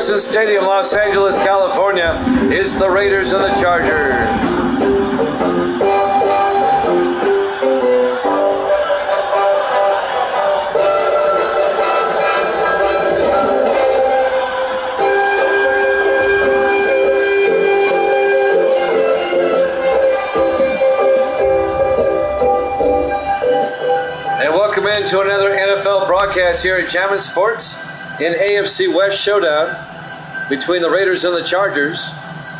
Citizens Stadium, Los Angeles, California. It's the Raiders and the Chargers. Welcome into another NFL broadcast here at Jammin' Sports in AFC West showdown between the Raiders and the Chargers.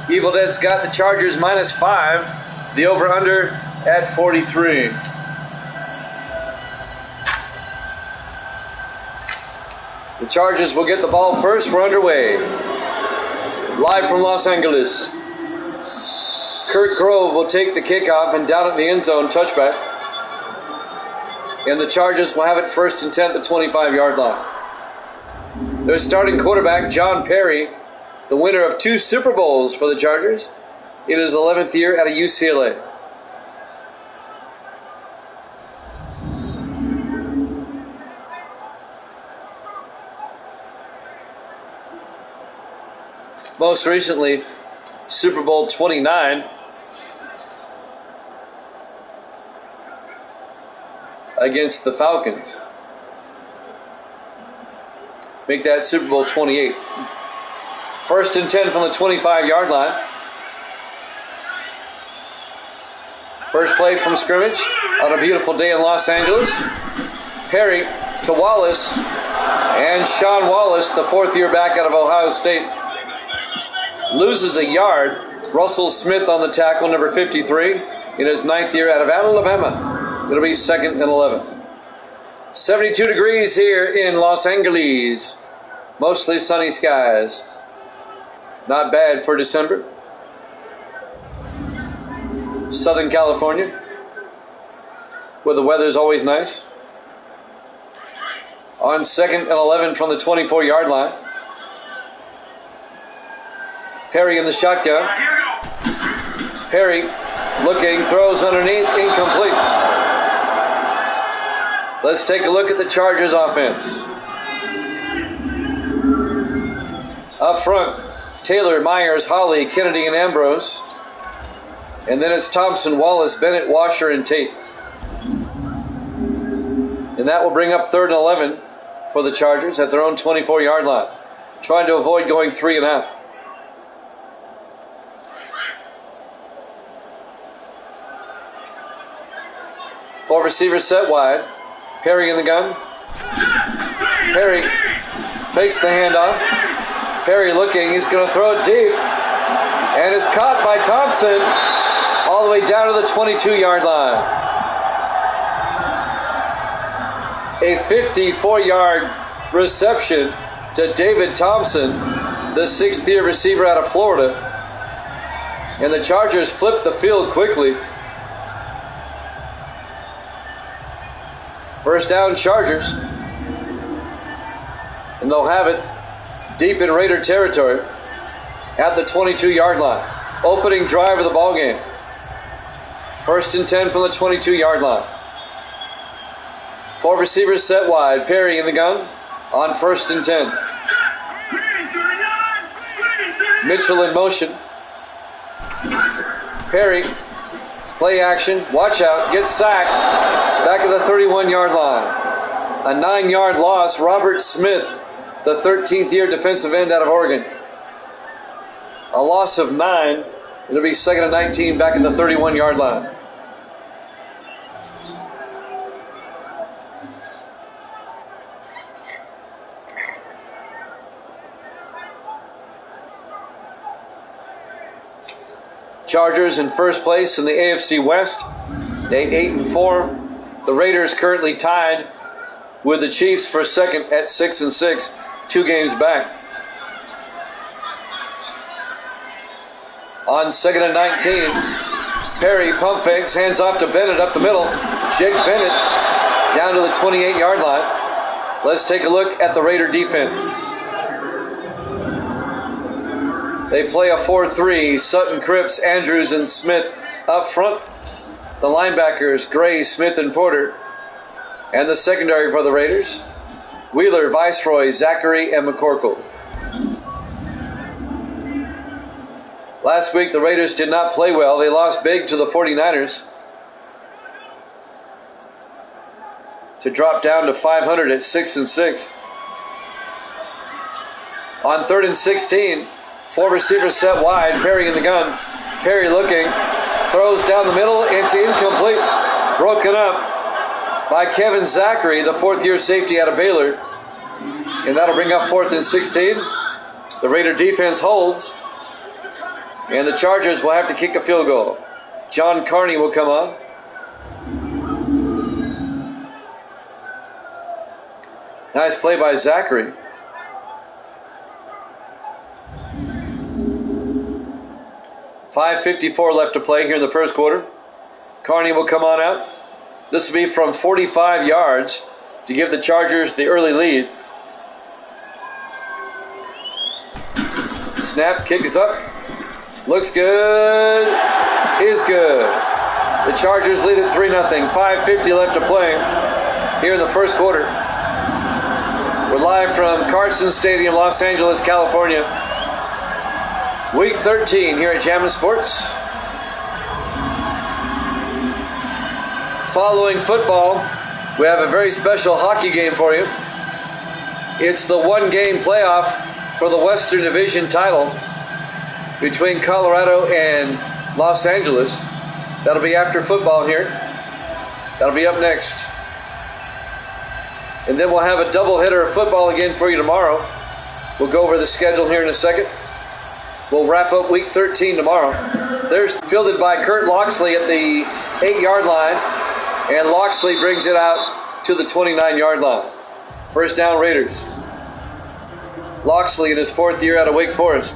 Evil Dead's got the Chargers -5, the over-under at 43. The Chargers will get the ball first. We're underway. Live from Los Angeles. Kurt Grove will take the kickoff and down at the end zone, touchback. And the Chargers will have it first and 10 at the 25-yard line. Their starting quarterback, John Perry, the winner of 2 Super Bowls for the Chargers in his 11th year at a UCLA. Most recently, Super Bowl 29. Against the Falcons. Make that Super Bowl 28. First and 10 from the 25-yard line. First play from scrimmage on a beautiful day in Los Angeles. Perry to Wallace. And Sean Wallace, the 4th-year back out of Ohio State, loses a yard. Russell Smith on the tackle, number 53, in his 9th year out of Alabama. It'll be 2nd and 11. 72 degrees here in Los Angeles. Mostly sunny skies. Not bad for December. Southern California, where the weather's always nice. On 2nd and 11 from the 24-yard line. Perry in the shotgun. Perry looking, throws underneath, incomplete. Let's take a look at the Chargers offense. Up front, Taylor, Myers, Holly, Kennedy, and Ambrose. And then it's Thompson, Wallace, Bennett, Washer, and Tate. And that will bring up 3rd and 11 for the Chargers at their own 24-yard line, trying to avoid going 3 and out. Four receivers set wide. Perry in the gun. Perry fakes the handoff. Perry looking. He's going to throw it deep. And it's caught by Thompson all the way down to the 22-yard line. A 54-yard reception to David Thompson, the 6th-year receiver out of Florida. And the Chargers flip the field quickly. First down, Chargers. And they'll have it deep in Raider territory at the 22-yard line. Opening drive of the ballgame. First and 10 from the 22-yard line. 4 receivers set wide. Perry in the gun on 1st and 10. Mitchell in motion. Perry, play action, watch out, gets sacked. Back at the 31-yard line. A 9-yard loss. Robert Smith, the 13th year defensive end out of Oregon. A loss of 9. It'll be 2nd and 19 back at the 31-yard line. Chargers in first place in the AFC West. 8-4. The Raiders currently tied with the Chiefs for second at 6-6, 2 games back. On 2nd and 19, Perry pump fakes, hands off to Bennett up the middle. Jake Bennett down to the 28-yard line. Let's take a look at the Raider defense. They play a 4-3. Sutton, Cripps, Andrews, and Smith up front. The linebackers, Gray, Smith, and Porter. And the secondary for the Raiders, Wheeler, Viceroy, Zachary, and McCorkle. Last week, the Raiders did not play well. They lost big to the 49ers to drop down to 500 at 6-6. On 3rd and 16, 4 receivers set wide. Perry in the gun. Perry looking. Throws down the middle. It's incomplete. Broken up by Kevin Zachary, the 4th-year safety out of Baylor. And that'll bring up 4th and 16. The Raider defense holds. And the Chargers will have to kick a field goal. John Carney will come on. Nice play by Zachary. .5:54 left to play here in the first quarter. Carney will come on out. This will be from 45 yards to give the Chargers the early lead. Snap, kick is up. Looks good. Is good. The Chargers lead at 3-0. 5:50 left to play here in the first quarter. We're live from Carson Stadium, Los Angeles, California. Week 13 here at Jammin' Sports. Following football, we have a very special hockey game for you. It's the one-game playoff for the Western Division title between Colorado and Los Angeles. That'll be after football here. That'll be up next. And then we'll have a doubleheader of football again for you tomorrow. We'll go over the schedule here in a second. We'll wrap up Week 13 tomorrow. There's fielded by Kurt Loxley at the 8-yard line. And Loxley brings it out to the 29-yard line. First down, Raiders. Loxley in his 4th year out of Wake Forest.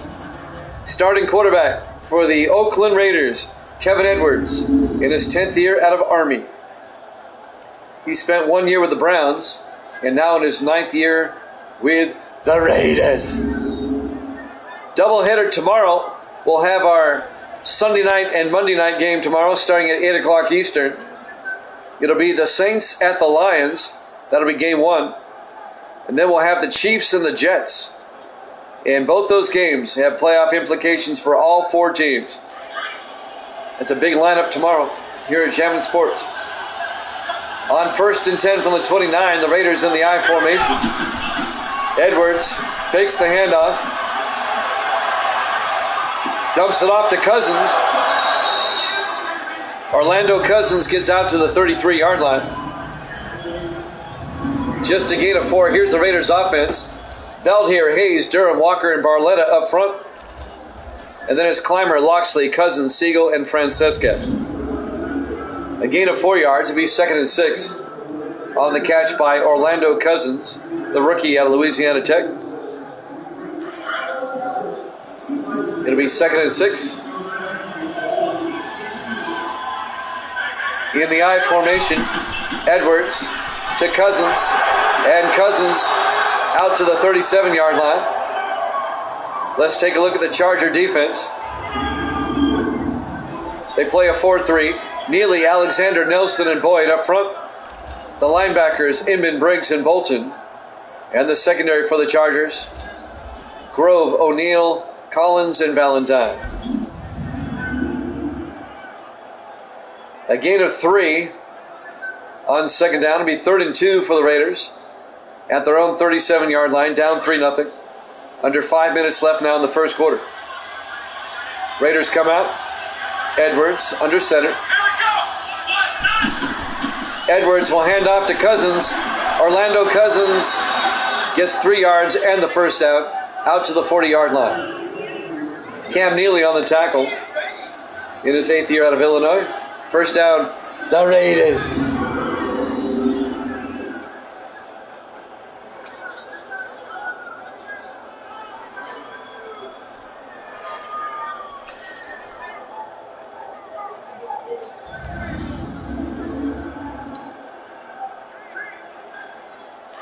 Starting quarterback for the Oakland Raiders, Kevin Edwards, in his 10th year out of Army. He spent 1 year with the Browns, and now in his 9th year with the Raiders. Doubleheader tomorrow. We'll have our Sunday night and Monday night game tomorrow starting at 8 o'clock Eastern. It'll be the Saints at the Lions. That'll be game 1. And then we'll have the Chiefs and the Jets. And both those games have playoff implications for all 4 teams. It's a big lineup tomorrow here at Jammin' Sports. On 1st and 10 from the 29, the Raiders in the I formation. Edwards fakes the handoff. Dumps it off to Cousins. Orlando Cousins gets out to the 33-yard line. Just a gain of 4. Here's the Raiders offense. Veldheer, Hayes, Durham, Walker, and Barletta up front. And then it's Clymer, Loxley, Cousins, Siegel, and Francesca. A gain of 4 yards. It'll be 2nd and 6. On the catch by Orlando Cousins, the rookie out of Louisiana Tech. It'll be 2nd and 6. In the I formation, Edwards to Cousins, and Cousins out to the 37-yard line. Let's take a look at the Charger defense. They play a 4-3. Neely, Alexander, Nelson, and Boyd up front. The linebackers, Inman, Briggs, and Bolton. And the secondary for the Chargers, Grove, O'Neal, Collins, and Valentine. A gain of 3 on second down. It'll be 3rd and 2 for the Raiders at their own 37-yard line, down 3-0. Under 5 minutes left now in the first quarter. Raiders come out. Edwards under center. Edwards will hand off to Cousins. Orlando Cousins gets 3 yards and the first out to the 40-yard line. Cam Neely on the tackle in his 8th year out of Illinois. First down, the Raiders.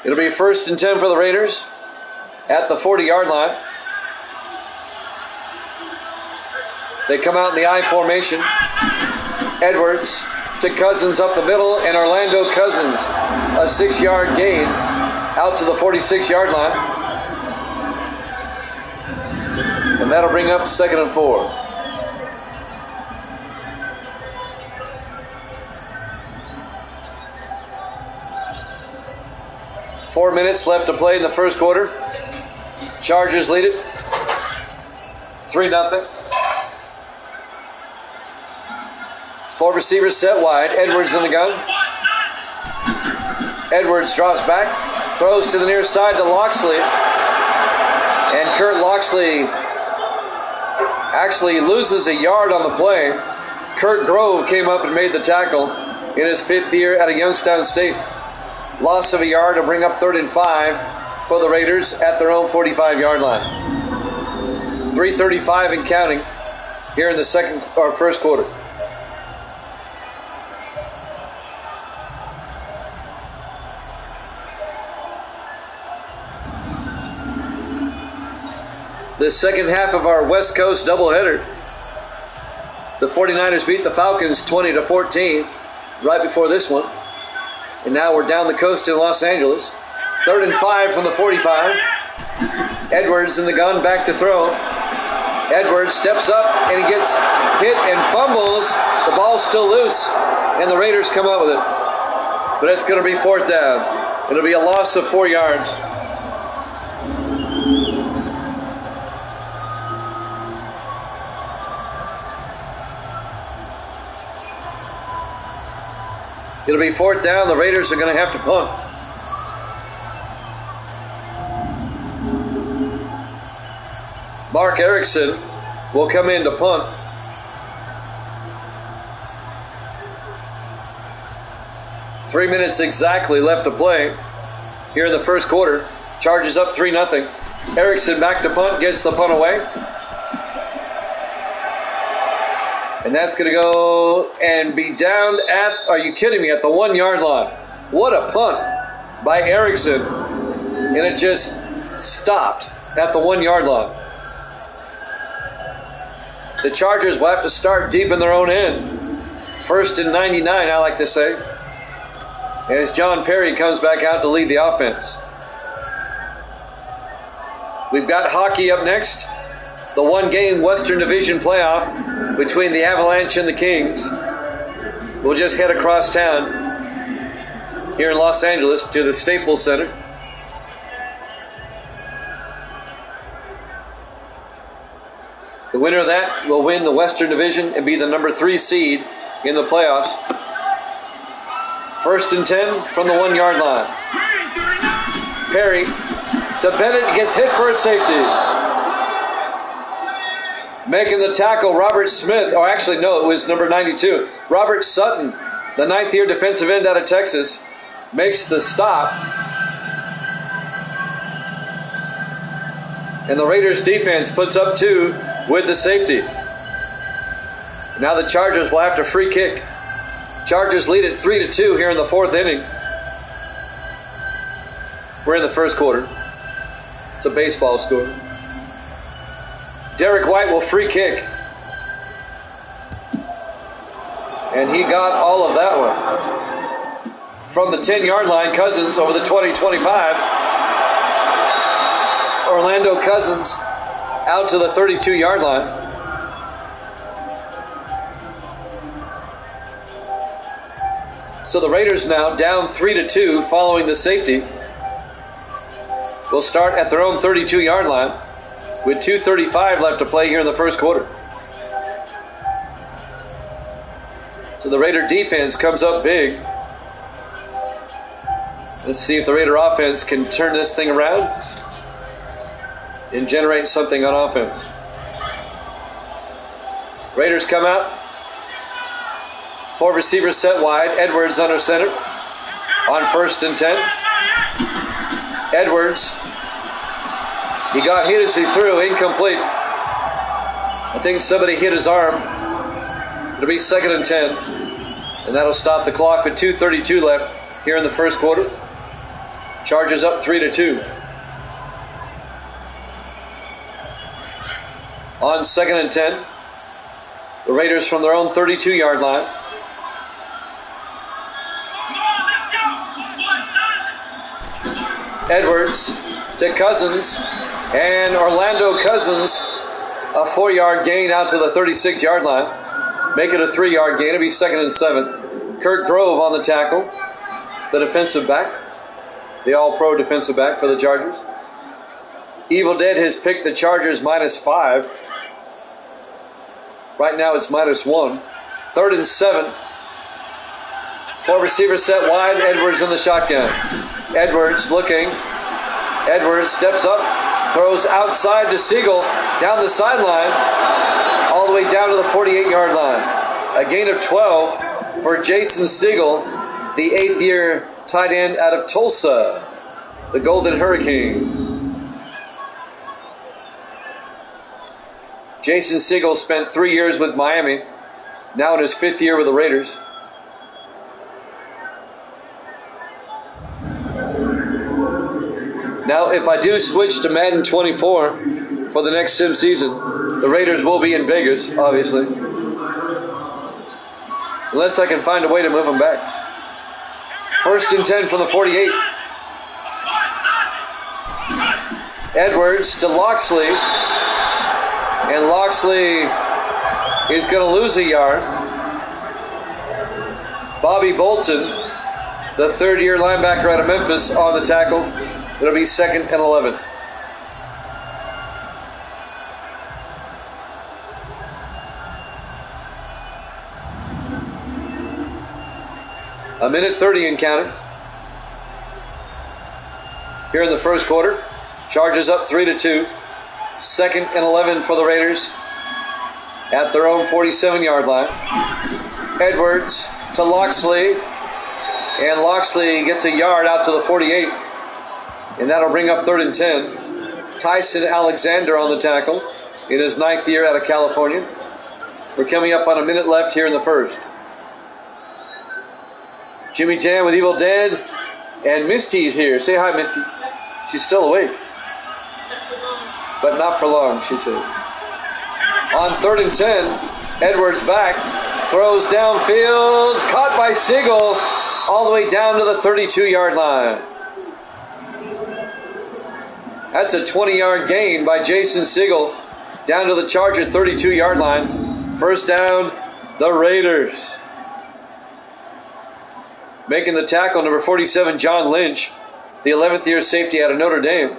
It'll be 1st and 10 for the Raiders at the 40-yard line. They come out in the I formation. Edwards to Cousins up the middle, and Orlando Cousins, a 6-yard gain out to the 46-yard line. And that'll bring up 2nd and 4. 4 minutes left to play in the first quarter. Chargers lead it 3-0. 4 receivers set wide. Edwards in the gun. Edwards drops back, throws to the near side to Loxley. And Kurt Loxley actually loses a yard on the play. Kurt Grove came up and made the tackle in his 5th year at a Youngstown State. Loss of a yard to bring up 3rd and 5 for the Raiders at their own 45-yard line. 3:35 and counting here in the first quarter. The second half of our West Coast doubleheader. The 49ers beat the Falcons 20-14 right before this one. And now we're down the coast in Los Angeles. 3rd and 5 from the 45. Edwards in the gun, back to throw. Edwards steps up and he gets hit and fumbles. The ball's still loose and the Raiders come up with it. But it's going to be 4th down. It'll be a loss of 4 yards. It'll be 4th down. The Raiders are going to have to punt. Mark Erickson will come in to punt. Three minutes exactly left to play here in the first quarter. Chargers up 3-0. Erickson back to punt, gets the punt away. And that's going to go and be down at, are you kidding me, at the 1 yard line. What a punt by Erickson. And it just stopped at the 1 yard line. The Chargers will have to start deep in their own end. 1st and 99, I like to say. As John Perry comes back out to lead the offense. We've got hockey up next. The one-game Western Division playoff between the Avalanche and the Kings. We'll just head across town here in Los Angeles to the Staples Center. The winner of that will win the Western Division and be the number 3 seed in the playoffs. 1st and 10 from the 1 yard line. Perry to Bennett, gets hit for a safety. Making the tackle, Robert Smith. Oh, actually, no, it was number 92. Robert Sutton, the 9th year defensive end out of Texas, makes the stop. And the Raiders defense puts up 2 with the safety. Now the Chargers will have to free kick. Chargers lead it 3-2 here in the 4th inning. We're in the first quarter. It's a baseball score. Derek White will free kick. And he got all of that one. From the 10 yard line, Cousins over the 20-25. Orlando Cousins out to the 32 yard line. So the Raiders now down 3-2 following the safety. Will start at their own 32 yard line with 2:35 left to play here in the first quarter. So the Raider defense comes up big. Let's see if the Raider offense can turn this thing around and generate something on offense. Raiders come out. 4 receivers set wide. Edwards under center on 1st and 10. Edwards. He got hit as he threw. Incomplete. I think somebody hit his arm. It'll be 2nd and 10. And that'll stop the clock with 2:32 left here in the first quarter. Chargers up 3-2. On 2nd and 10. The Raiders from their own 32 yard line. Edwards to Cousins, and Orlando Cousins, a 4 yard gain out to the 36 yard line. Make it a 3 yard gain. It'll be 2nd and 7. Kurt Grove on the tackle, the defensive back. the all-pro defensive back for the Chargers. Evil Dead has picked the Chargers -5. Right now it's -1. 3rd and 7. 4 receivers set wide. Edwards in the shotgun. Edwards looking. Edwards steps up, throws outside to Siegel, down the sideline, all the way down to the 48-yard line. A gain of 12 for Jason Siegel, the 8th-year tight end out of Tulsa, the Golden Hurricanes. Jason Siegel spent 3 years with Miami, now in his 5th year with the Raiders. Now, if I do switch to Madden 24 for the next sim season, the Raiders will be in Vegas, obviously. Unless I can find a way to move them back. 1st and 10 from the 48. Edwards to Loxley. And Loxley is going to lose a yard. Bobby Bolton, the 3rd-year linebacker out of Memphis, on the tackle. It'll be 2nd and 11. A minute 30 and counting. Here in the first quarter, Chargers up 3-2. 2nd and 11 for the Raiders at their own 47-yard line. Edwards to Loxley, and Loxley gets a yard out to the 48. And that'll bring up 3rd and 10. Tyson Alexander on the tackle in his 9th year out of California. We're coming up on a minute left here in the first. Jimmy Jam with Evil Dead. And Misty's here. Say hi, Misty. She's still awake. But not for long, she said. On 3rd and 10, Edwards back. Throws downfield. Caught by Siegel. All the way down to the 32-yard line. That's a 20-yard gain by Jason Siegel down to the Charger 32-yard line. 1st down, the Raiders. Making the tackle, number 47, John Lynch, the 11th-year safety out of Notre Dame.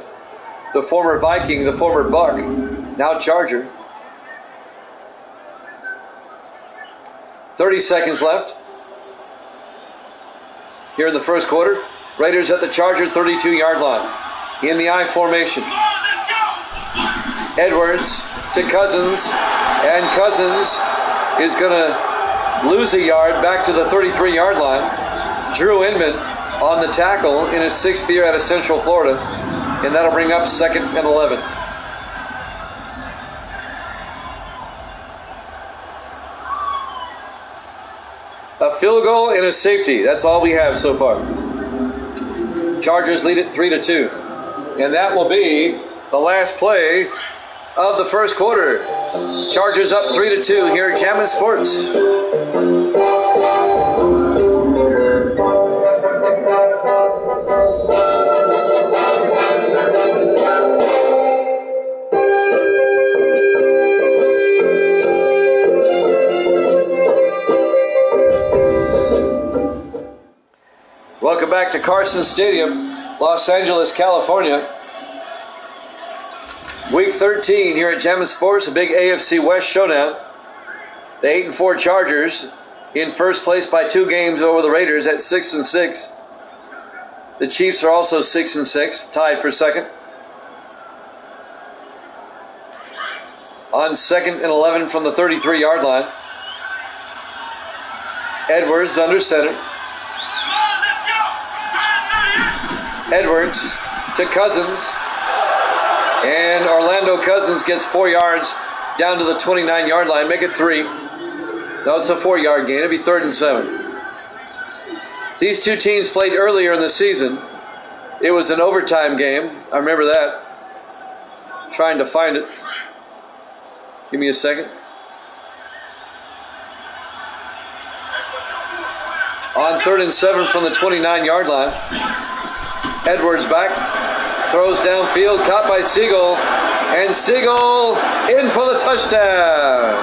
The former Viking, the former Buck, now Charger. 30 seconds left here in the first quarter. Raiders at the Charger 32-yard line. In the I formation. Edwards to Cousins, and Cousins is going to lose a yard back to the 33-yard line. Drew Inman on the tackle in his 6th year out of Central Florida, and that'll bring up 2nd and 11. A field goal and a safety. That's all we have so far. Chargers lead it 3-2. And that will be the last play of the first quarter. Chargers up 3-2 here at Jammin' Sports. Welcome back to Carson Stadium, Los Angeles, California. Week 13 here at Jammin' Sports, a big AFC West showdown. The 8-4 Chargers in first place by 2 games over the Raiders at 6-6. The Chiefs are also 6-6, tied for 2nd. On 2nd and 11 from the 33-yard line. Edwards under center. Edwards to Cousins. And Orlando Cousins gets 4 yards down to the 29-yard line. Make it 3. No, it's a 4-yard gain. It'll be 3rd and 7. These two teams played earlier in the season. It was an overtime game. I remember that. Trying to find it. Give me a second. On 3rd and 7 from the 29-yard line. Edwards back. Throws downfield, caught by Siegel, and Siegel in for the touchdown.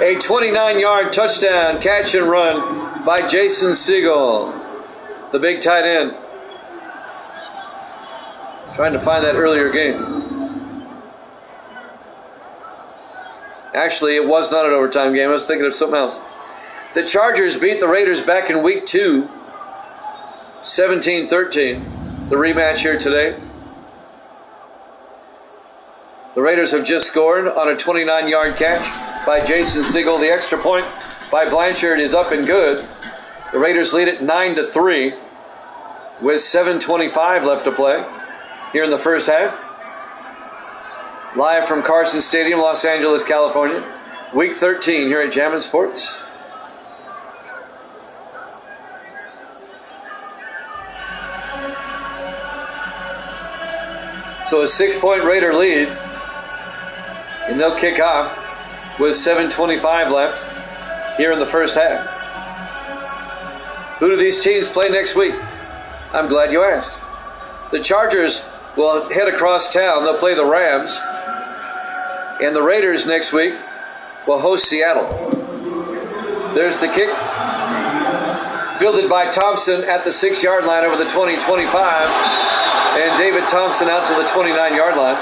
A 29-yard touchdown catch and run by Jason Siegel. the big tight end. Trying to find that earlier game. Actually, it was not an overtime game. I was thinking of something else. The Chargers beat the Raiders back in week 2, 17-13. The rematch here today. The Raiders have just scored on a 29-yard catch by Jason Siegel. The extra point by Blanchard is up and good. The Raiders lead it 9-3 with 7:25 left to play here in the first half. Live from Carson Stadium, Los Angeles, California. Week 13 here at Jammin' Sports. So a 6-point Raider lead. And they'll kick off with 7:25 left here in the first half. Who do these teams play next week? I'm glad you asked. The Chargers will head across town. They'll play the Rams. And the Raiders next week will host Seattle. There's the kick. Fielded by Thompson at the 6-yard line over the 20-25. And David Thompson out to the 29-yard line.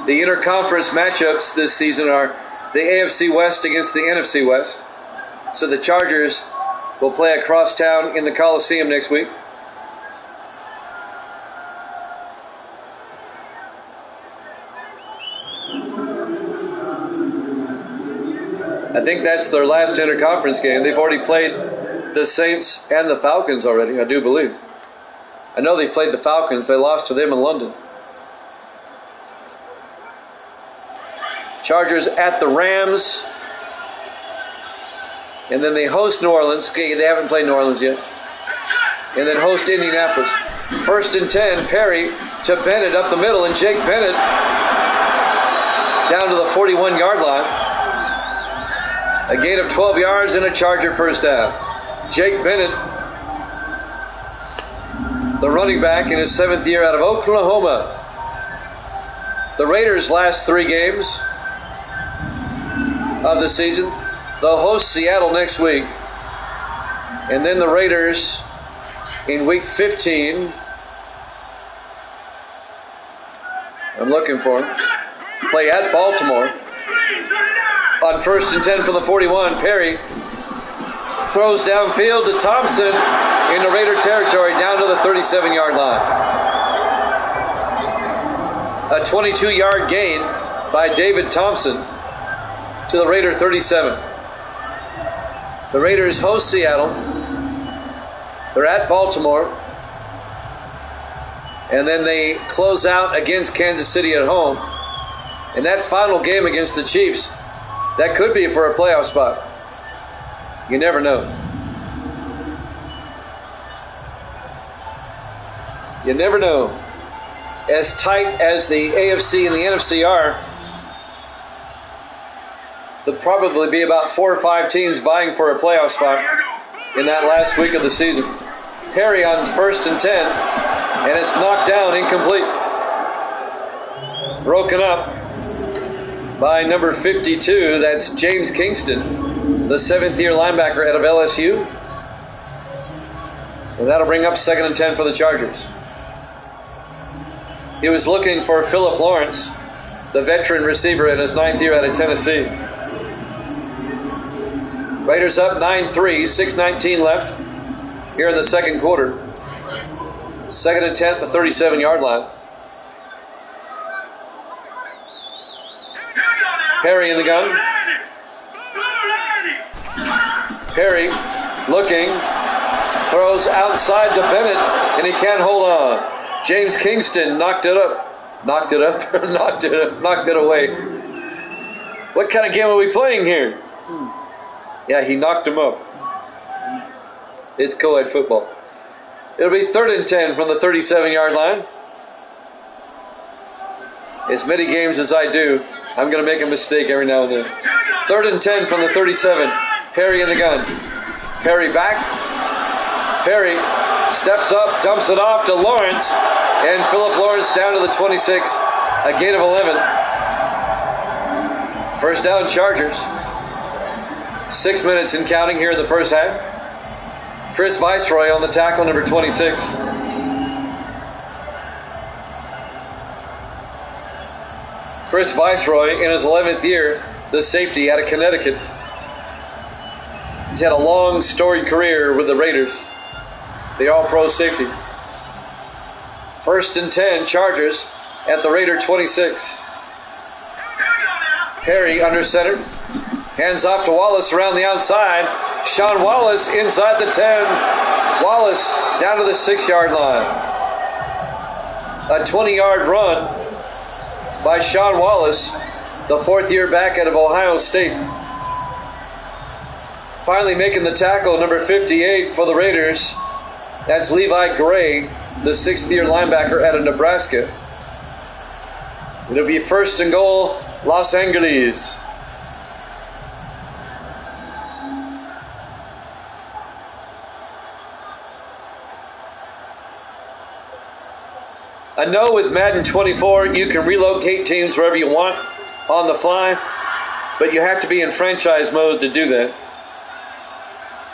The interconference matchups this season are the AFC West against the NFC West. So the Chargers will play across town in the Coliseum next week. I think that's their last interconference game. They've already played the Saints and the Falcons already, I do believe. I know they played the Falcons. They lost to them in London. Chargers at the Rams. And then they host New Orleans. Okay, they haven't played New Orleans yet. And then host Indianapolis. 1st and 10, Perry to Bennett up the middle. And Jake Bennett down to the 41-yard line. A gain of 12 yards and a Charger first down. Jake Bennett, the running back in his 7th year out of Oklahoma. The Raiders' last 3 games of the season. They'll host Seattle next week. And then the Raiders in week 15. I'm looking for them. Play at Baltimore. On 1st and 10 from the 41, Perry throws downfield to Thompson in the Raider territory down to the 37-yard line. A 22-yard gain by David Thompson to the Raider 37. The Raiders host Seattle. They're at Baltimore. And then they close out against Kansas City at home. And that final game against the Chiefs, that could be for a playoff spot. You never know. You never know. As tight as the AFC and the NFC are, there'll probably be about 4 or 5 teams vying for a playoff spot in that last week of the season. Perry on 1st and 10, and it's knocked down, incomplete. Broken up by number 52, that's James Kingston, the 7th-year linebacker out of LSU. And that'll bring up 2nd and 10 for the Chargers. He was looking for Philip Lawrence, the veteran receiver in his 9th year out of Tennessee. Raiders up 9-3, 6:19 left here in the second quarter. 2nd and 10 at the 37-yard line. Perry in the gun. Perry looking, throws outside to Bennett, and he can't hold on. James Kingston knocked it away. What kind of game are we playing here? Yeah, he knocked him up. It's co-ed football. It'll be 3rd and 10 from the 37-yard line. As many games as I do, I'm going to make a mistake every now and then. 3rd and 10 from the 37. Perry in the gun. Perry back. Perry steps up, dumps it off to Lawrence. And Philip Lawrence down to the 26. A gain of 11. First down, Chargers. 6 minutes and counting here in the first half. Chris Viceroy on the tackle, number 26. Chris Viceroy, in his 11th year, the safety out of Connecticut. He's had a long, storied career with the Raiders, the All-Pro safety. 1st and 10, Chargers at the Raider 26. Perry under center. Hands off to Wallace around the outside. Sean Wallace inside the 10. Wallace down to the 6-yard line. A 20-yard run by Sean Wallace, the 4th year back out of Ohio State. Finally making the tackle, number 58 for the Raiders. That's Levi Gray, the 6th year linebacker out of Nebraska. It'll be 1st and goal, Los Angeles. I know with Madden 24, you can relocate teams wherever you want on the fly, but you have to be in franchise mode to do that.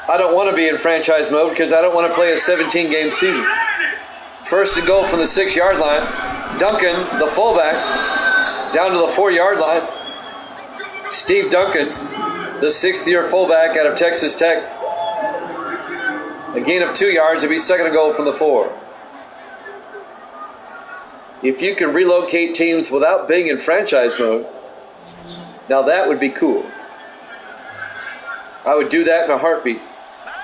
I don't want to be in franchise mode because I don't want to play a 17-game season. 1st and goal from the 6-yard line. Duncan, the fullback, down to the 4-yard line. Steve Duncan, the 6th year fullback out of Texas Tech. A gain of 2 yards. It'll be 2nd and goal from the 4. If you can relocate teams without being in franchise mode, now that would be cool. I would do that in a heartbeat.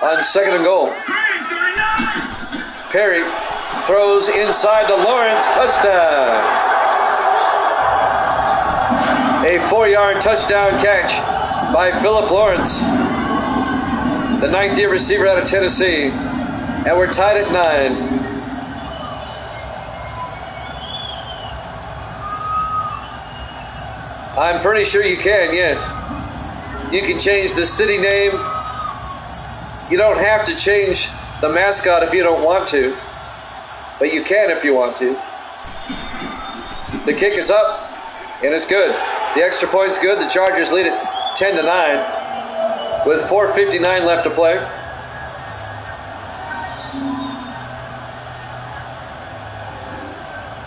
On 2nd and goal, Perry throws inside to Lawrence, touchdown. A 4-yard touchdown catch by Philip Lawrence, the 9th year receiver out of Tennessee. And we're tied at 9. I'm pretty sure you can, yes. You can change the city name. You don't have to change the mascot if you don't want to, but you can if you want to. The kick is up, and it's good. The extra point's good. The Chargers lead it 10-9 with 4:59 left to play.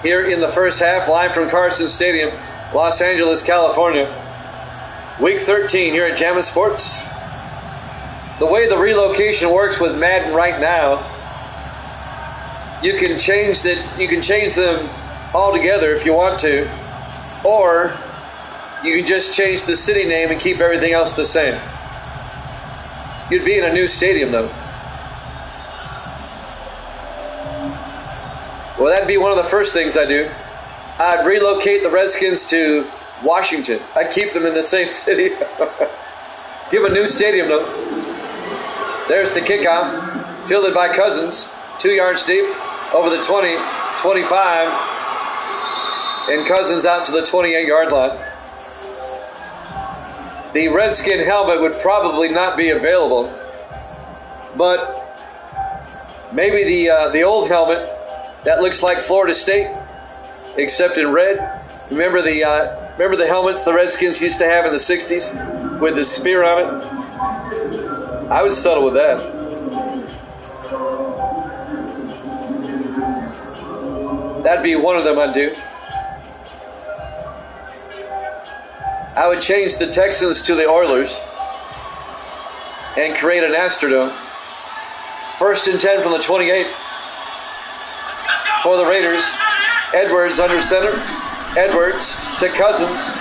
Here in the first half, live from Carson Stadium, Los Angeles, California. Week 13 here at Jammin' Sports. The way the relocation works with Madden right now, you can change them all together if you want to, or you can just change the city name and keep everything else the same. You'd be in a new stadium though. Well, that'd be one of the first things I do. I'd relocate the Redskins to Washington. I'd keep them in the same city. Give them a new stadium though. There's the kickoff, fielded by Cousins, 2 yards deep, over the 20, 25, and Cousins out to the 28-yard line. The Redskin helmet would probably not be available, but maybe the old helmet that looks like Florida State, except in red. Remember the helmets the Redskins used to have in the 60s with the spear on it? I would settle with that. That'd be one of them I'd do. I would change the Texans to the Oilers and create an Astrodome. 1st and 10 from the 28 for the Raiders. Edwards under center. Edwards to Cousins.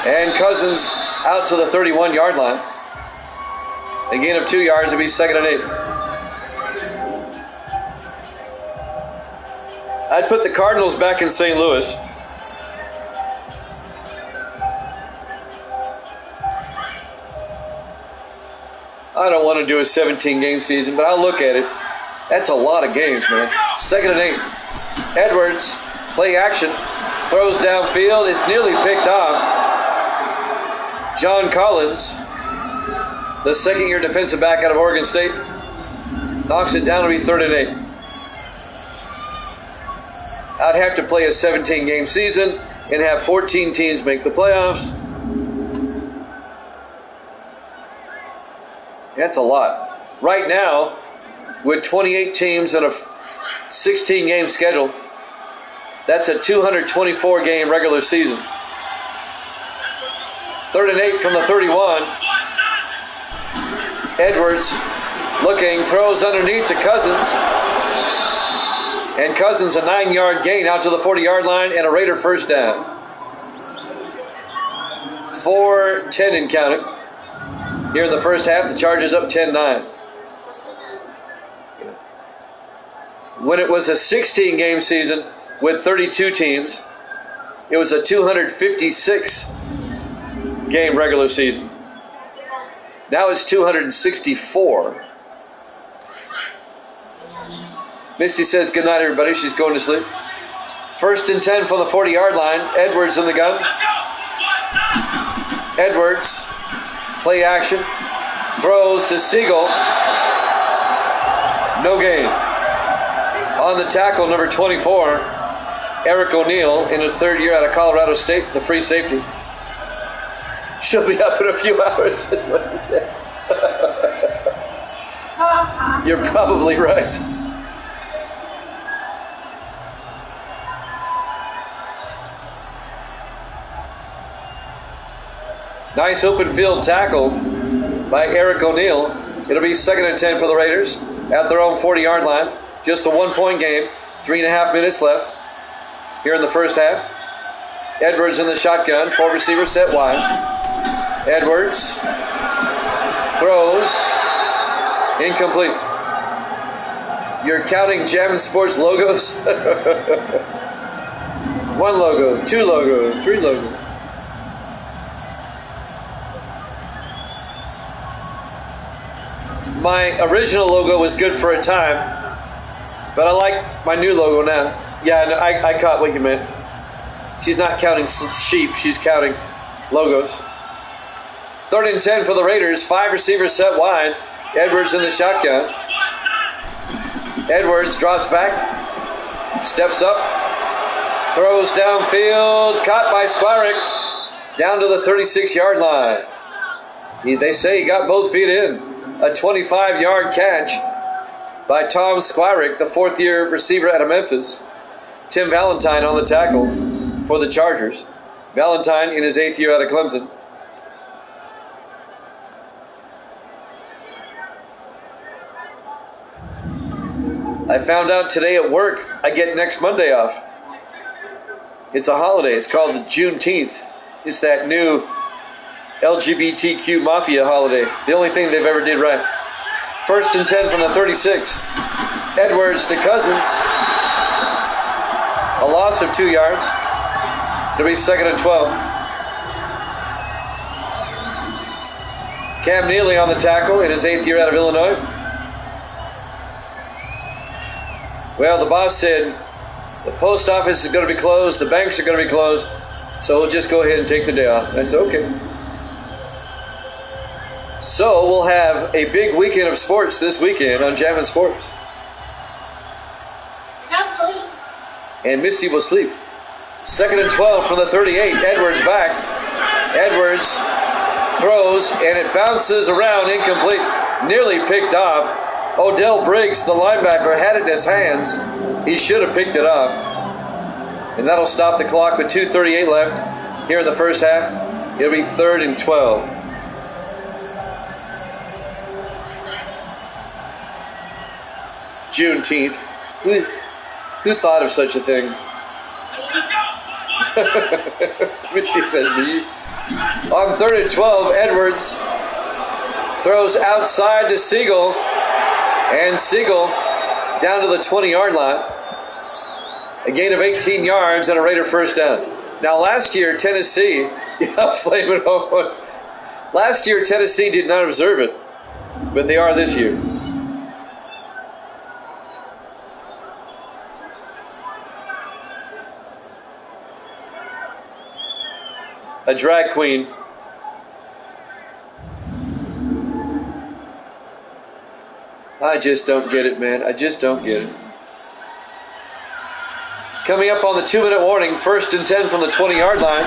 And Cousins out to the 31-yard line. A gain of 2 yards. It'll be 2nd and 8. I'd put the Cardinals back in St. Louis. I don't want to do a 17-game season, but I'll look at it. That's a lot of games, man. 2nd and 8. Edwards, play action, throws downfield. It's nearly picked off. John Collins, the 2nd-year defensive back out of Oregon State, knocks it down to be 3rd and 8. I'd have to play a 17-game season and have 14 teams make the playoffs. That's a lot. Right now, with 28 teams and a 16-game schedule, that's a 224-game regular season. 3rd and 8 from the 31. Edwards looking, throws underneath to Cousins. And Cousins a 9-yard gain out to the 40-yard line and a Raider first down. 4:10 and counting. Here in the first half, the Chargers up 10-9. When it was a 16-game season with 32 teams, it was a 256-game regular season. Now it's 264. Misty says good night, everybody. She's going to sleep. 1st and 10 from the 40-yard line. Edwards in the gun. Edwards, play action, throws to Siegel. No gain. On the tackle, number 24, Eric O'Neill, in his 3rd year out of Colorado State, the free safety. She'll be up in a few hours, that's what he said. You're probably right. Nice open field tackle by Eric O'Neill. It'll be 2nd and 10 for the Raiders at their own 40-yard line. Just a 1-point game. 3.5 minutes left here in the first half. Edwards in the shotgun. 4 receivers set wide. Edwards throws. Incomplete. You're counting Jammin' Sports logos? 1 logo, 2 logo, 3 logo. My original logo was good for a time, but I like my new logo now. Yeah, no, I caught what you meant. She's not counting sheep, she's counting logos. 3rd and 10 for the Raiders. 5 receivers set wide. Edwards in the shotgun. Edwards drops back, steps up, throws downfield, caught by Squarick, down to the 36-yard line. They say he got both feet in. A 25-yard catch by Tom Squarick, the 4th-year receiver out of Memphis. Tim Valentine on the tackle for the Chargers. Valentine in his 8th year out of Clemson. I found out today at work I get next Monday off. It's a holiday. It's called the Juneteenth. It's that new LGBTQ mafia holiday. The only thing they've ever did right. 1st and 10 from the 36. Edwards to Cousins. A loss of 2 yards. It'll be 2nd and 12. Cam Neely on the tackle in his 8th year out of Illinois. Well, the boss said the post office is going to be closed, the banks are going to be closed, so we'll just go ahead and take the day off. And I said, okay. So we'll have a big weekend of sports this weekend on Jammin' Sports. And Misty will sleep. 2nd and 12 from the 38. Edwards back. Edwards throws, and it bounces around, incomplete. Nearly picked off. Odell Briggs, the linebacker, had it in his hands. He should have picked it up. And that'll stop the clock with 2:38 left here in the first half. It'll be 3rd and 12. Juneteenth. Who thought of such a thing? Misty says me. On 3rd and 12, Edwards throws outside to Siegel. And Siegel down to the 20-yard line. A gain of 18 yards and a Raider first down. Now last year, Tennessee, flame it on. Last year, Tennessee did not observe it, but they are this year. A drag queen. I just don't get it, man. I just don't get it. Coming up on the 2-minute warning, 1st and 10 from the 20-yard line.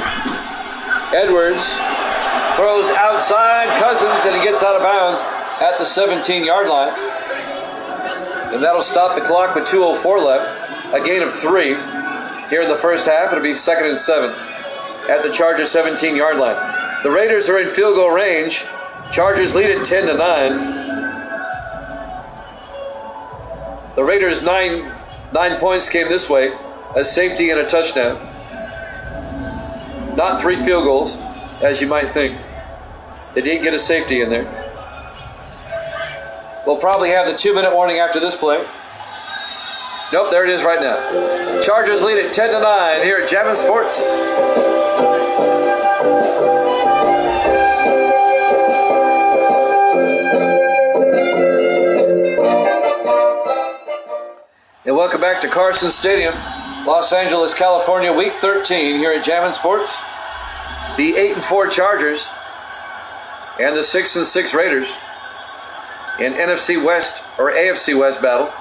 Edwards throws outside Cousins, and he gets out of bounds at the 17-yard line. And that'll stop the clock with 2:04 left. A gain of 3 here in the first half. It'll be 2nd and 7 at the Chargers 17-yard line. The Raiders are in field goal range. Chargers lead it 10-9. The Raiders' nine points came this way: a safety and a touchdown. Not 3 field goals, as you might think. They did get a safety in there. We'll probably have the 2-minute warning after this play. Nope, there it is right now. Chargers lead it 10-9 here at Jammin' Sports. And welcome back to Carson Stadium, Los Angeles, California, Week 13 here at Jammin' Sports. The 8-4 Chargers and the 6-6 Raiders in NFC West or AFC West battle.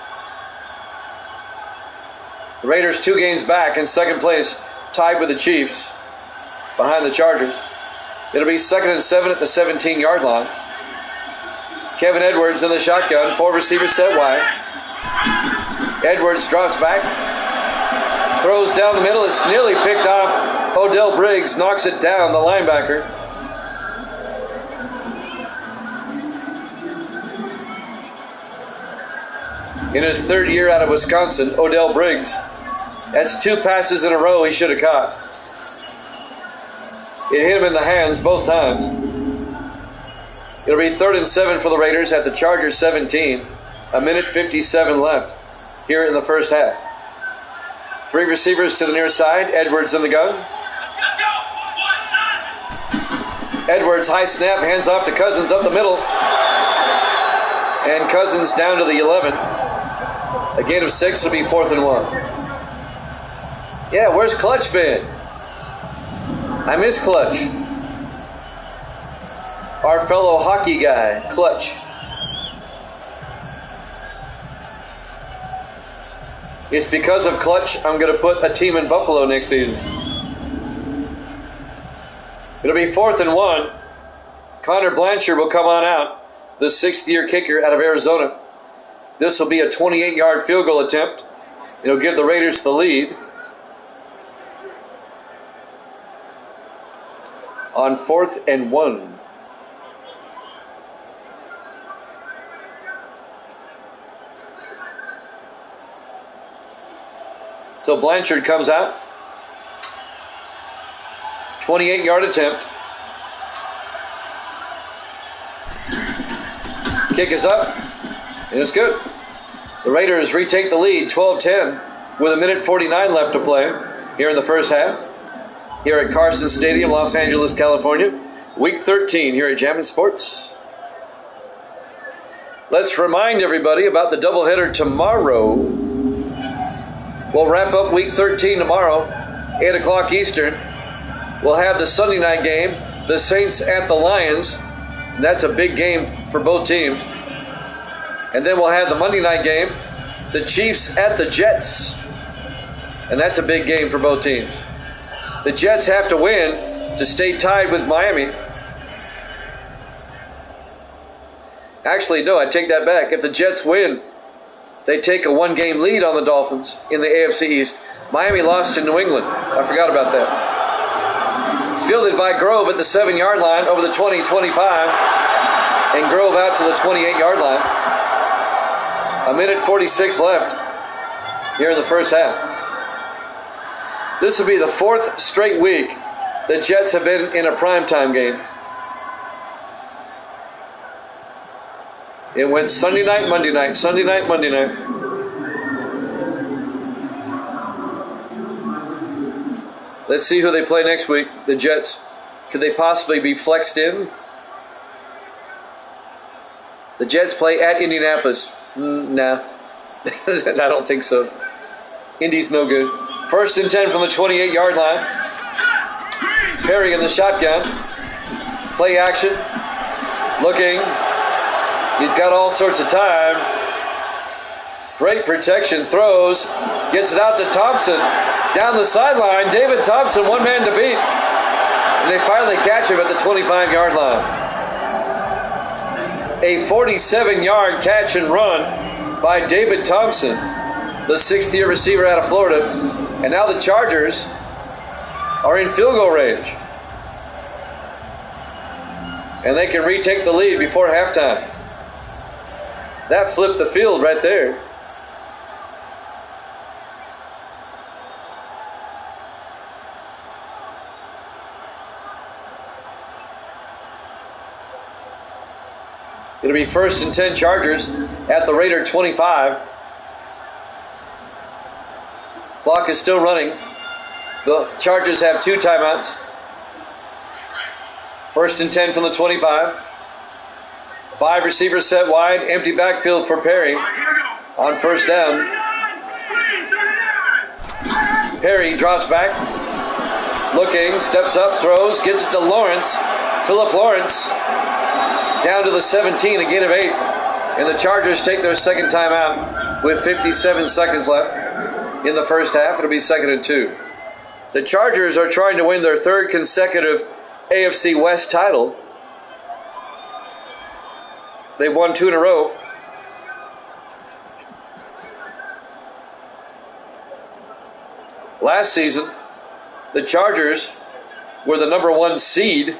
The Raiders 2 games back in second place, tied with the Chiefs behind the Chargers. It'll be 2nd and 7 at the 17-yard line. Kevin Edwards in the shotgun, 4 receivers set wide. Edwards drops back, throws down the middle. It's nearly picked off. Odell Briggs knocks it down, the linebacker. In his 3rd year out of Wisconsin, Odell Briggs. That's 2 passes in a row he should have caught. It hit him in the hands both times. It'll be 3rd and 7 for the Raiders at the Chargers 17. 1:57 left here in the first half. 3 receivers to the near side. Edwards in the gun. Edwards, high snap, hands off to Cousins up the middle. And Cousins down to the 11. A gain of 6 will be 4th and 1. Yeah, where's Clutch been? I miss Clutch. Our fellow hockey guy, Clutch. It's because of Clutch I'm going to put a team in Buffalo next season. It'll be 4th and 1. Connor Blanchard will come on out, the 6th-year kicker out of Arizona. This will be a 28-yard field goal attempt. It'll give the Raiders the lead on 4th and 1. So Blanchard comes out. 28-yard attempt. Kick is up, and it's good. The Raiders retake the lead, 12-10, with 1:49 left to play here in the first half. Here at Carson Stadium, Los Angeles, California. Week 13 here at Jammin' Sports. Let's remind everybody about the doubleheader tomorrow. We'll wrap up Week 13 tomorrow, 8 o'clock Eastern. We'll have the Sunday night game, the Saints at the Lions. And that's a big game for both teams. And then we'll have the Monday night game, the Chiefs at the Jets. And that's a big game for both teams. The Jets have to win to stay tied with Miami. Actually, no, I take that back. If the Jets win, they take a 1-game lead on the Dolphins in the AFC East. Miami lost to New England. I forgot about that. Fielded by Grove at the 7-yard line over the 20-25. And Grove out to the 28-yard line. 1:46 left here in the first half. This will be the 4th straight week the Jets have been in a primetime game. It went Sunday night, Monday night, Sunday night, Monday night. Let's see who they play next week, the Jets. Could they possibly be flexed in? The Jets play at Indianapolis. Nah, I don't think so. Indy's no good. 1st and 10 from the 28-yard line. Perry in the shotgun. Play action. Looking. He's got all sorts of time. Great protection. Throws. Gets it out to Thompson. Down the sideline. David Thompson, one man to beat. And they finally catch him at the 25-yard line. A 47-yard catch and run by David Thompson, the sixth-year receiver out of Florida. And now the Chargers are in field goal range. And they can retake the lead before halftime. That flipped the field right there. It'll be 1st and 10 Chargers at the Raider 25. Clock is still running. The Chargers have 2 timeouts. 1st and 10 from the 25. 5 receivers set wide. Empty backfield for Perry on 1st down. Perry drops back. Looking, steps up, throws, gets it to Lawrence. Philip Lawrence down to the 17, a gain of 8. And the Chargers take their second timeout with 57 seconds left in the first half. It'll be 2nd and 2. The Chargers are trying to win their 3rd consecutive AFC West title. They've won 2 in a row. Last season, the Chargers were the number 1 seed,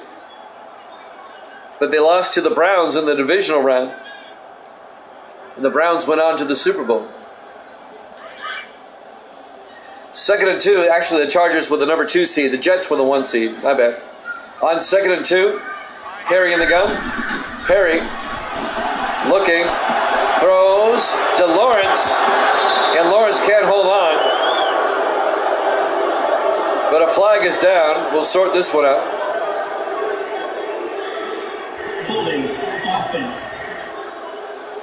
but they lost to the Browns in the divisional round. And the Browns went on to the Super Bowl. 2nd and 2, actually the Chargers were the number 2 seed. The Jets were the 1 seed, my bad. On 2nd and 2, Perry in the gun. Perry looking, throws to Lawrence, and Lawrence can't hold on. But a flag is down. We'll sort this one out.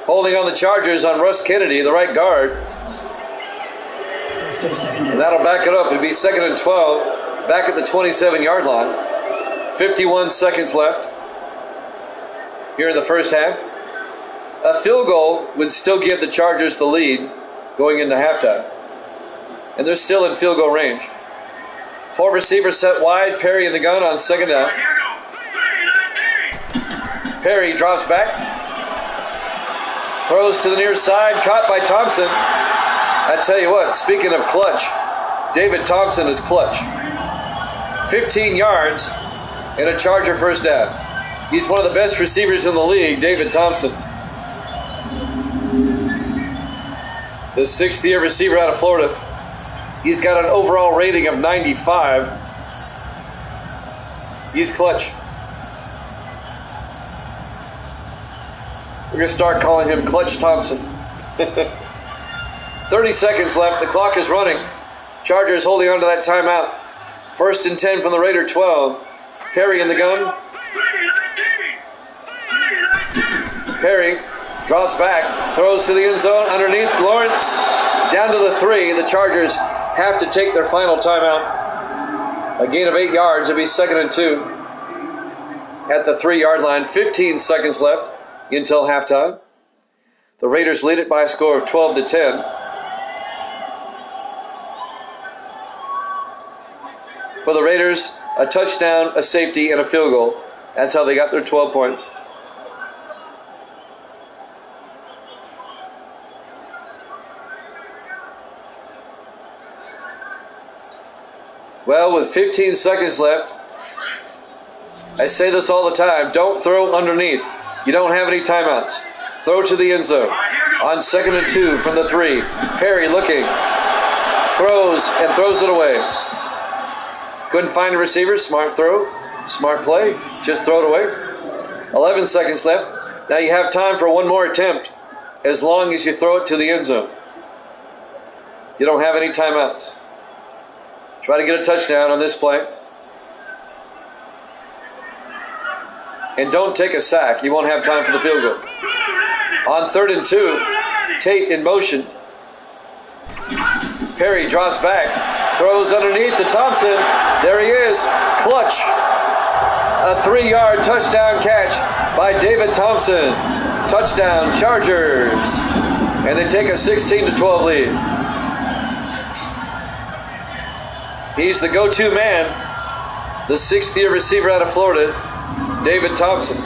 Holding on the Chargers on Russ Kennedy, the right guard. And that'll back it up. It'll be 2nd and 12, back at the 27-yard line. 51 seconds left here in the first half. A field goal would still give the Chargers the lead going into halftime. And they're still in field goal range. 4 receivers set wide. Perry in the gun on 2nd down. Perry drops back. Throws to the near side. Caught by Thompson. I tell you what, speaking of clutch, David Thompson is clutch. 15 yards and a Charger first down. He's one of the best receivers in the league, David Thompson. The 6th-year receiver out of Florida. He's got an overall rating of 95. He's clutch. We're going to start calling him Clutch Thompson. 30 seconds left. The clock is running. Chargers holding on to that timeout. 1st and 10 from the Raider 12. Perry in the gun. Perry drops back. Throws to the end zone. Underneath Lawrence. Down to the 3. The Chargers have to take their final timeout. A gain of 8 yards. It'll be 2nd and 2 at the 3-yard line. 15 seconds left until halftime. The Raiders lead it by a score of 12-10. For the Raiders, a touchdown, a safety, and a field goal. That's how they got their 12 points. Well, with 15 seconds left, I say this all the time, don't throw underneath. You don't have any timeouts. Throw to the end zone. On 2nd and 2 from the 3. Perry looking. Throws it away. Couldn't find a receiver. Smart throw. Smart play. Just throw it away. 11 seconds left. Now you have time for one more attempt as long as you throw it to the end zone. You don't have any timeouts. Try to get a touchdown on this play. And don't take a sack. You won't have time for the field goal. On 3rd and 2, Tate in motion. Perry drops back. Throws underneath to Thompson. There he is. Clutch. A 3-yard touchdown catch by David Thompson. Touchdown Chargers. And they take a 16-12 lead. He's the go-to man. The 6th-year receiver out of Florida, David Thompson.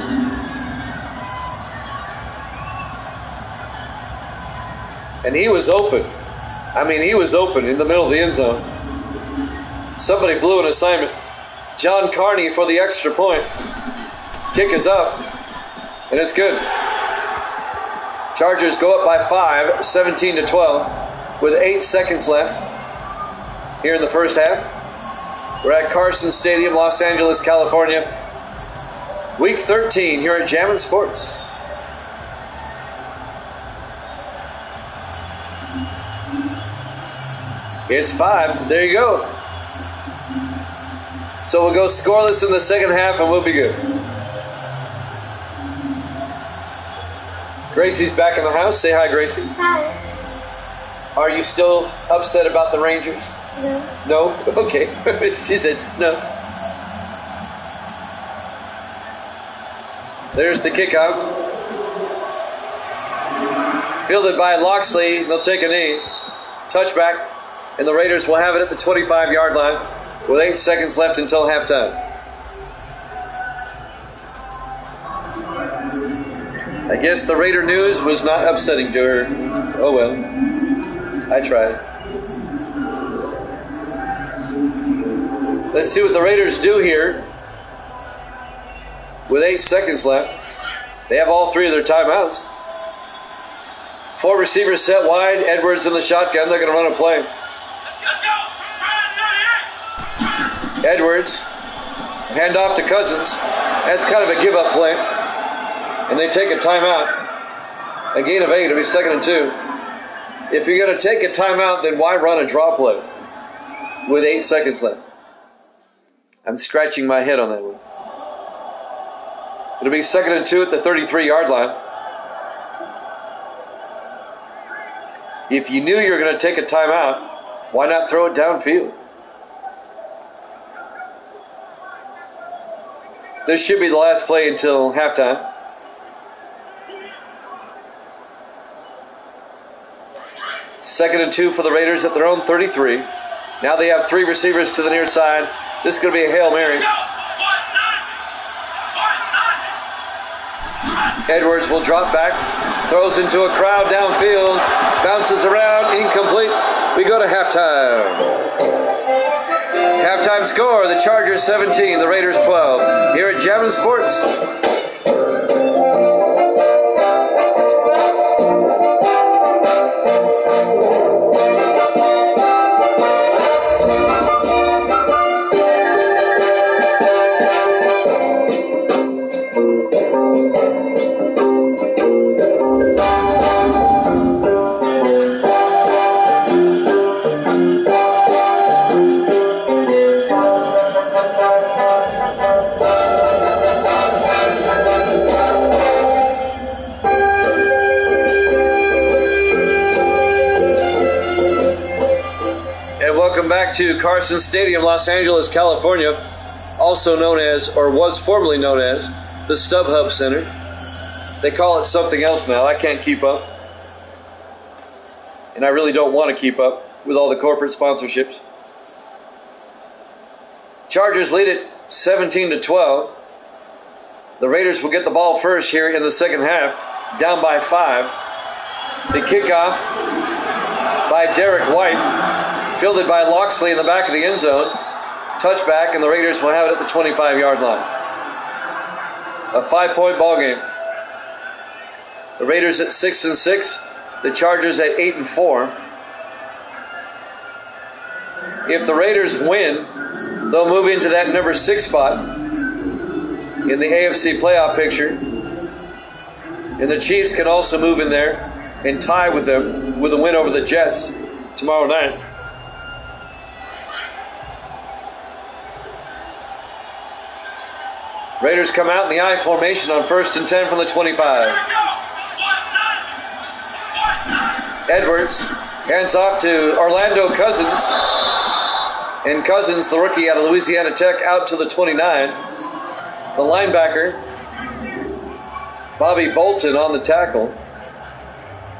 And he was open. I mean, he was open in the middle of the end zone. Somebody blew an assignment. John Carney for the extra point. Kick is up, and it's good. Chargers go up by 5, 17-12, with 8 seconds left here in the first half. We're at Carson Stadium, Los Angeles, California. Week 13 here at Jammin' Sports. It's 5. There you go. So we'll go scoreless in the second half and we'll be good. Gracie's back in the house. Say hi, Gracie. Hi. Are you still upset about the Rangers? No. No? Okay. She said no. There's the kickoff. Fielded by Loxley. They'll take a knee. Touchback. And the Raiders will have it at the 25-yard line with 8 seconds left until halftime. I guess the Raider news was not upsetting to her. Oh well. I tried. Let's see what the Raiders do here with 8 seconds left. They have all 3 of their timeouts. 4 receivers set wide. Edwards in the shotgun. They're going to run a play. Edwards, hand off to Cousins. That's kind of a give-up play. And they take a timeout. A gain of 8. It'll be 2nd and 2. If you're going to take a timeout, then why run a draw play with 8 seconds left? I'm scratching my head on that one. It'll be 2nd and 2 at the 33-yard line. If you knew you were going to take a timeout, why not throw it downfield? This should be the last play until halftime. Second and 2 for the Raiders at their own 33. Now they have 3 receivers to the near side. This is going to be a Hail Mary. Edwards will drop back. Throws into a crowd downfield. Bounces around. Incomplete. We go to halftime. Halftime score, the Chargers 17, the Raiders 12. Here at Jammin' Sports. Back to Carson Stadium, Los Angeles, California, also known as, or was formerly known as, the StubHub Center. They call it something else now. I can't keep up. And I really don't want to keep up with all the corporate sponsorships. Chargers lead it 17-12. The Raiders will get the ball first here in the second half, down by 5. The kickoff by Derek White. Fielded by Loxley in the back of the end zone. Touchback, and the Raiders will have it at the 25-yard line. A 5-point ball game. The Raiders at 6-6. The Chargers at 8-4. If the Raiders win, they'll move into that number 6 spot in the AFC playoff picture. And the Chiefs can also move in there and tie with them with a win over the Jets tomorrow night. Raiders come out in the I formation on 1st and 10 from the 25. Edwards hands off to Orlando Cousins. And Cousins, the rookie out of Louisiana Tech, out to the 29. The linebacker, Bobby Bolton, on the tackle.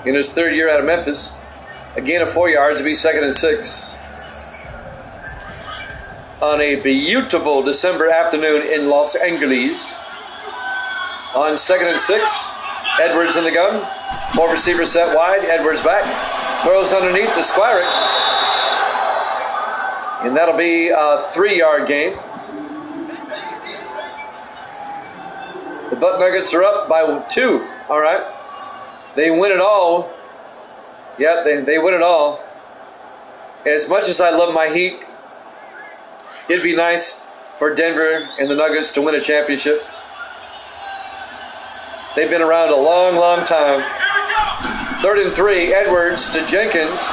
In his 3rd year out of Memphis. A gain of 4 yards to be 2nd and 6. On a beautiful December afternoon in Los Angeles. On 2nd and 6, Edwards in the gun. Four receivers set wide. Edwards back. Throws underneath to Squire. And that'll be a 3-yard gain. The Buck Nuggets are up by 2. All right. They win it all. Yep, they win it all. As much as I love my Heat, it'd be nice for Denver and the Nuggets to win a championship. They've been around a long, long time. 3rd and 3, Edwards to Jenkins.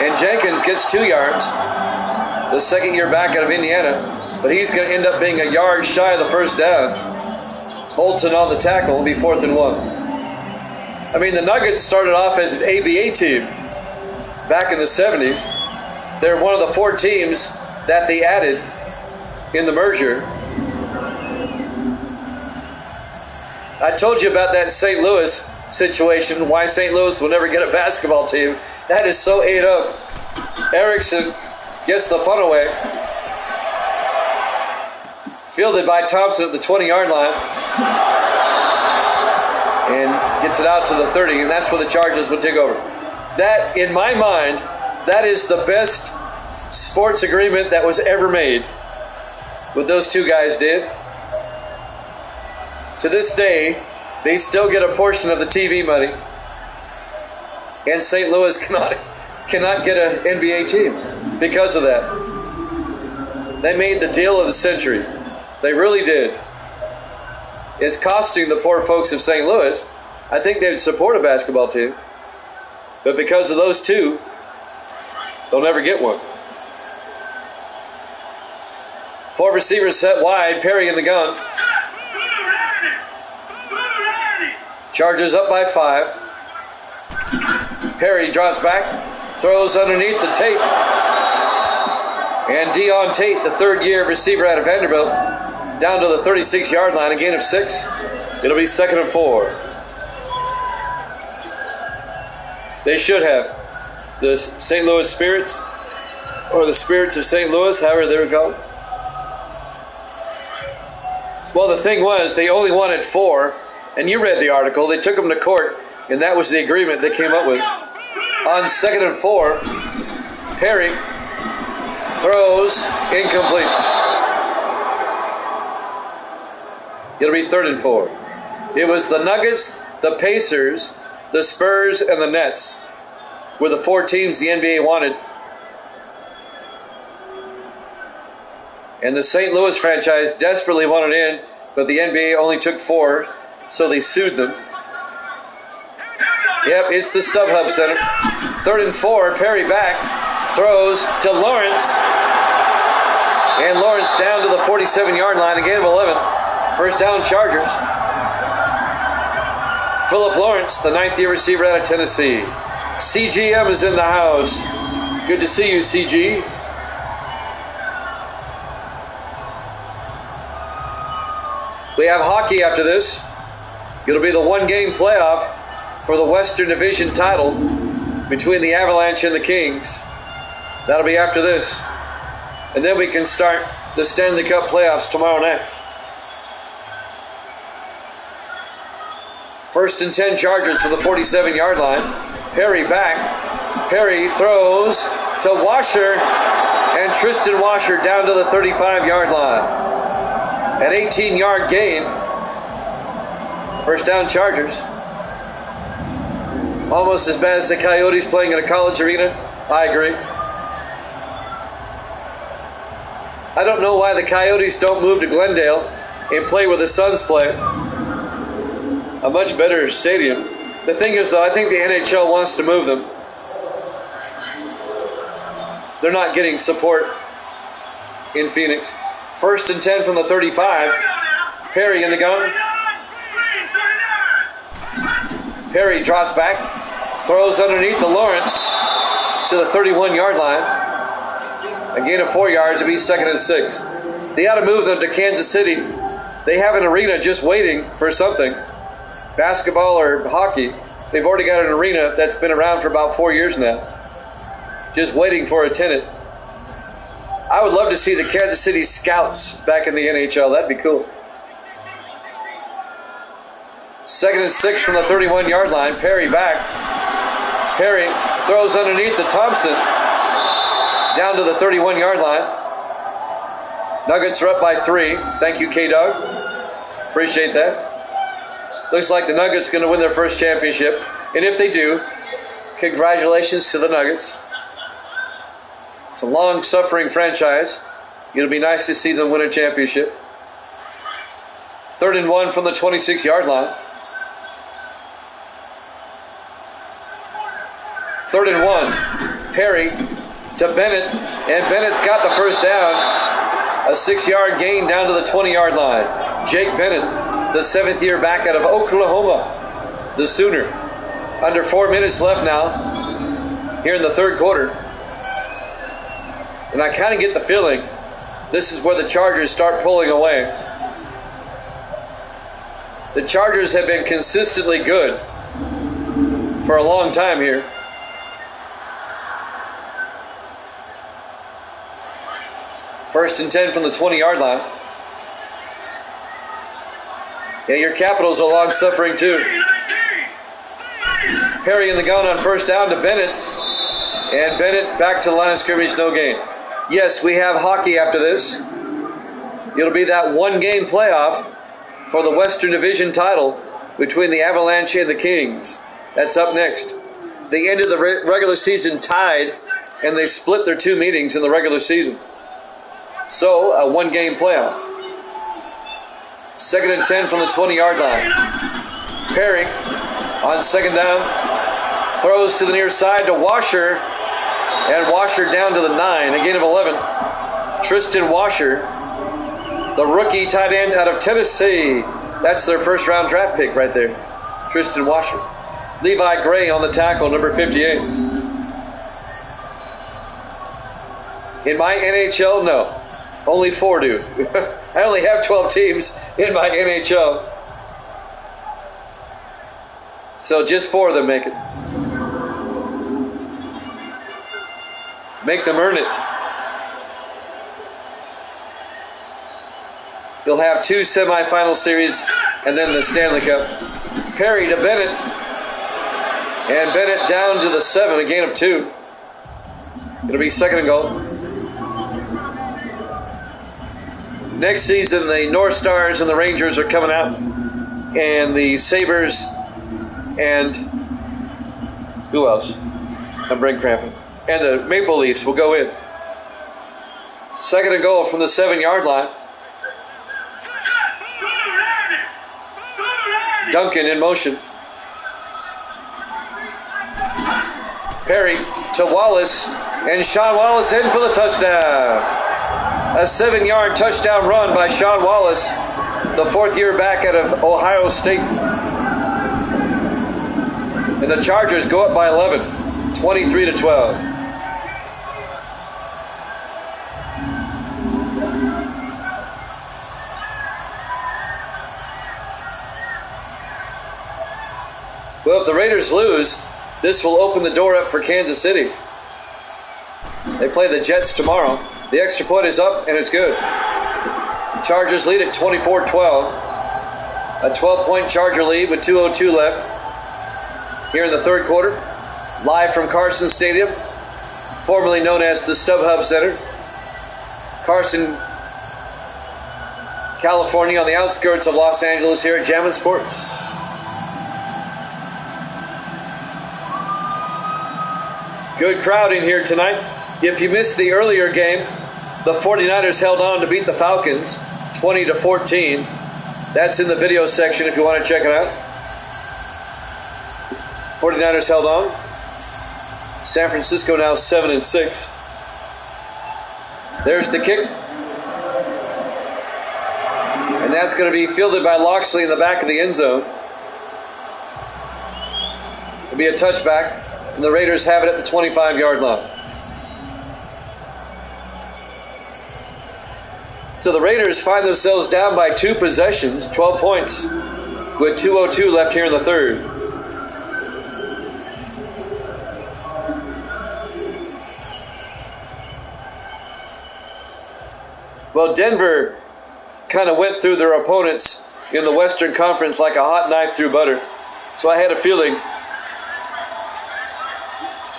And Jenkins gets 2 yards. The second year back out of Indiana. But he's going to end up being a yard shy of the first down. Bolton on the tackle will be 4th and 1. I mean, the Nuggets started off as an ABA team back in the 70s. They're one of the 4 teams that they added in the merger. I told you about that St. Louis situation, why St. Louis will never get a basketball team. That is so ate up. Erickson gets the punt away. Fielded by Thompson at the 20-yard line. And gets it out to the 30, and that's where the Chargers would take over. That, in my mind, that is the best sports agreement that was ever made. What those two guys did. To this day, they still get a portion of the TV money. And St. Louis cannot get an NBA team because of that. They made the deal of the century. They really did. It's costing the poor folks of St. Louis. I think they'd support a basketball team. But because of those two, they'll never get one. 4 receivers set wide. Perry in the gun. Chargers up by 5. Perry drops back. Throws underneath the Tate. And Deon Tate, the 3rd-year receiver out of Vanderbilt, down to the 36-yard line, a gain of 6. It'll be 2nd and 4. They should have. The St. Louis Spirits, or the Spirits of St. Louis, however they would go. Well, the thing was, they only wanted 4, and you read the article. They took them to court, and that was the agreement they came up with. On 2nd and 4, Perry throws incomplete. It'll be 3rd and 4. It was the Nuggets, the Pacers, the Spurs, and the Nets were the 4 teams the NBA wanted. And the St. Louis franchise desperately wanted in, but the NBA only took 4, so they sued them. Yep, it's the StubHub Center. 3rd and 4, Perry back, throws to Lawrence. And Lawrence down to the 47-yard line, a gain of 11. First down, Chargers. Philip Lawrence, the 9th-year receiver out of Tennessee. CGM is in the house. Good to see you, CG. We have hockey after this. It'll be the 1-game playoff for the Western Division title between the Avalanche and the Kings. That'll be after this. And then we can start the Stanley Cup playoffs tomorrow night. 1st and 10 Chargers for the 47-yard line. Perry back. Perry throws to Washer. And Tristan Washer down to the 35-yard line. An 18-yard gain. First down Chargers. Almost as bad as the Coyotes playing in a college arena. I agree. I don't know why the Coyotes don't move to Glendale and play where the Suns play. A much better stadium. The thing is, though, I think the NHL wants to move them. They're not getting support in Phoenix. 1st and 10 from the 35. Perry in the gun. Perry drops back. Throws underneath to Lawrence to the 31-yard line. A gain of 4 yards to be 2nd and 6. They ought to move them to Kansas City. They have an arena just waiting for something. Basketball or hockey. They've already got an arena that's been around for about 4 years now. Just waiting for a tenant. I would love to see the Kansas City Scouts back in the NHL. That'd be cool. 2nd and 6 from the 31-yard line. Perry back. Perry throws underneath to Thompson. Down to the 31-yard line. Nuggets are up by 3. Thank you, K-Dog. Appreciate that. Looks like the Nuggets are going to win their first championship. And if they do, congratulations to the Nuggets. It's a long-suffering franchise. It'll be nice to see them win a championship. 3rd and 1 from the 26-yard line. 3rd and 1. Perry to Bennett. And Bennett's got the first down. A 6-yard gain down to the 20-yard line. Jake Bennett, the 7th-year back out of Oklahoma, the Sooner. Under 4 minutes left now, here in the 3rd quarter. And I kind of get the feeling this is where the Chargers start pulling away. The Chargers have been consistently good for a long time here. First and 10 from the 20-yard line. Yeah, your Capitals are long-suffering too. Perry in the gun on first down to Bennett. And Bennett back to the line of scrimmage, no gain. Yes, we have hockey after this. It'll be that one-game playoff for the Western Division title between the Avalanche and the Kings. That's up next. They ended the regular season tied, and they split their 2 meetings in the regular season. So, a one-game playoff. 2nd and 10 from the 20-yard line. Perry on 2nd down. Throws to the near side to Washer. And Washer down to the 9. A gain of 11. Tristan Washer, the rookie tight end out of Tennessee. That's their first-round draft pick right there. Tristan Washer. Levi Gray on the tackle, number 58. In my NHL, no. Only 4 do. I only have 12 teams in my NHL. So just 4 of them make it. Make them earn it. You'll have 2 semifinal series and then the Stanley Cup. Perry to Bennett. And Bennett down to the 7, a gain of 2. It'll be 2nd and goal. Next season, the North Stars and the Rangers are coming out, and the Sabres and who else? I'm brain cramping. And the Maple Leafs will go in. 2nd and goal from the 7-yard line. Duncan in motion. Perry to Wallace, and Sean Wallace in for the touchdown. A 7-yard touchdown run by Sean Wallace, the 4th-year back out of Ohio State. And the Chargers go up by 11, 23-12. Well, if the Raiders lose, this will open the door up for Kansas City. They play the Jets tomorrow. The extra point is up, and it's good. The Chargers lead at 24-12. A 12-point Charger lead with 2:02 left. Here in the 3rd quarter, live from Carson Stadium, formerly known as the StubHub Center. Carson, California, on the outskirts of Los Angeles here at Jammin' Sports. Good crowd in here tonight. If you missed the earlier game, the 49ers held on to beat the Falcons 20-14. That's in the video section if you want to check it out. 49ers held on. San Francisco now 7-6. There's the kick. And that's going to be fielded by Loxley in the back of the end zone. It'll be a touchback, and the Raiders have it at the 25-yard line. So the Raiders find themselves down by 2 possessions, 12 points, with 2:02 left here in the 3rd. Well, Denver kind of went through their opponents in the Western Conference like a hot knife through butter. So I had a feeling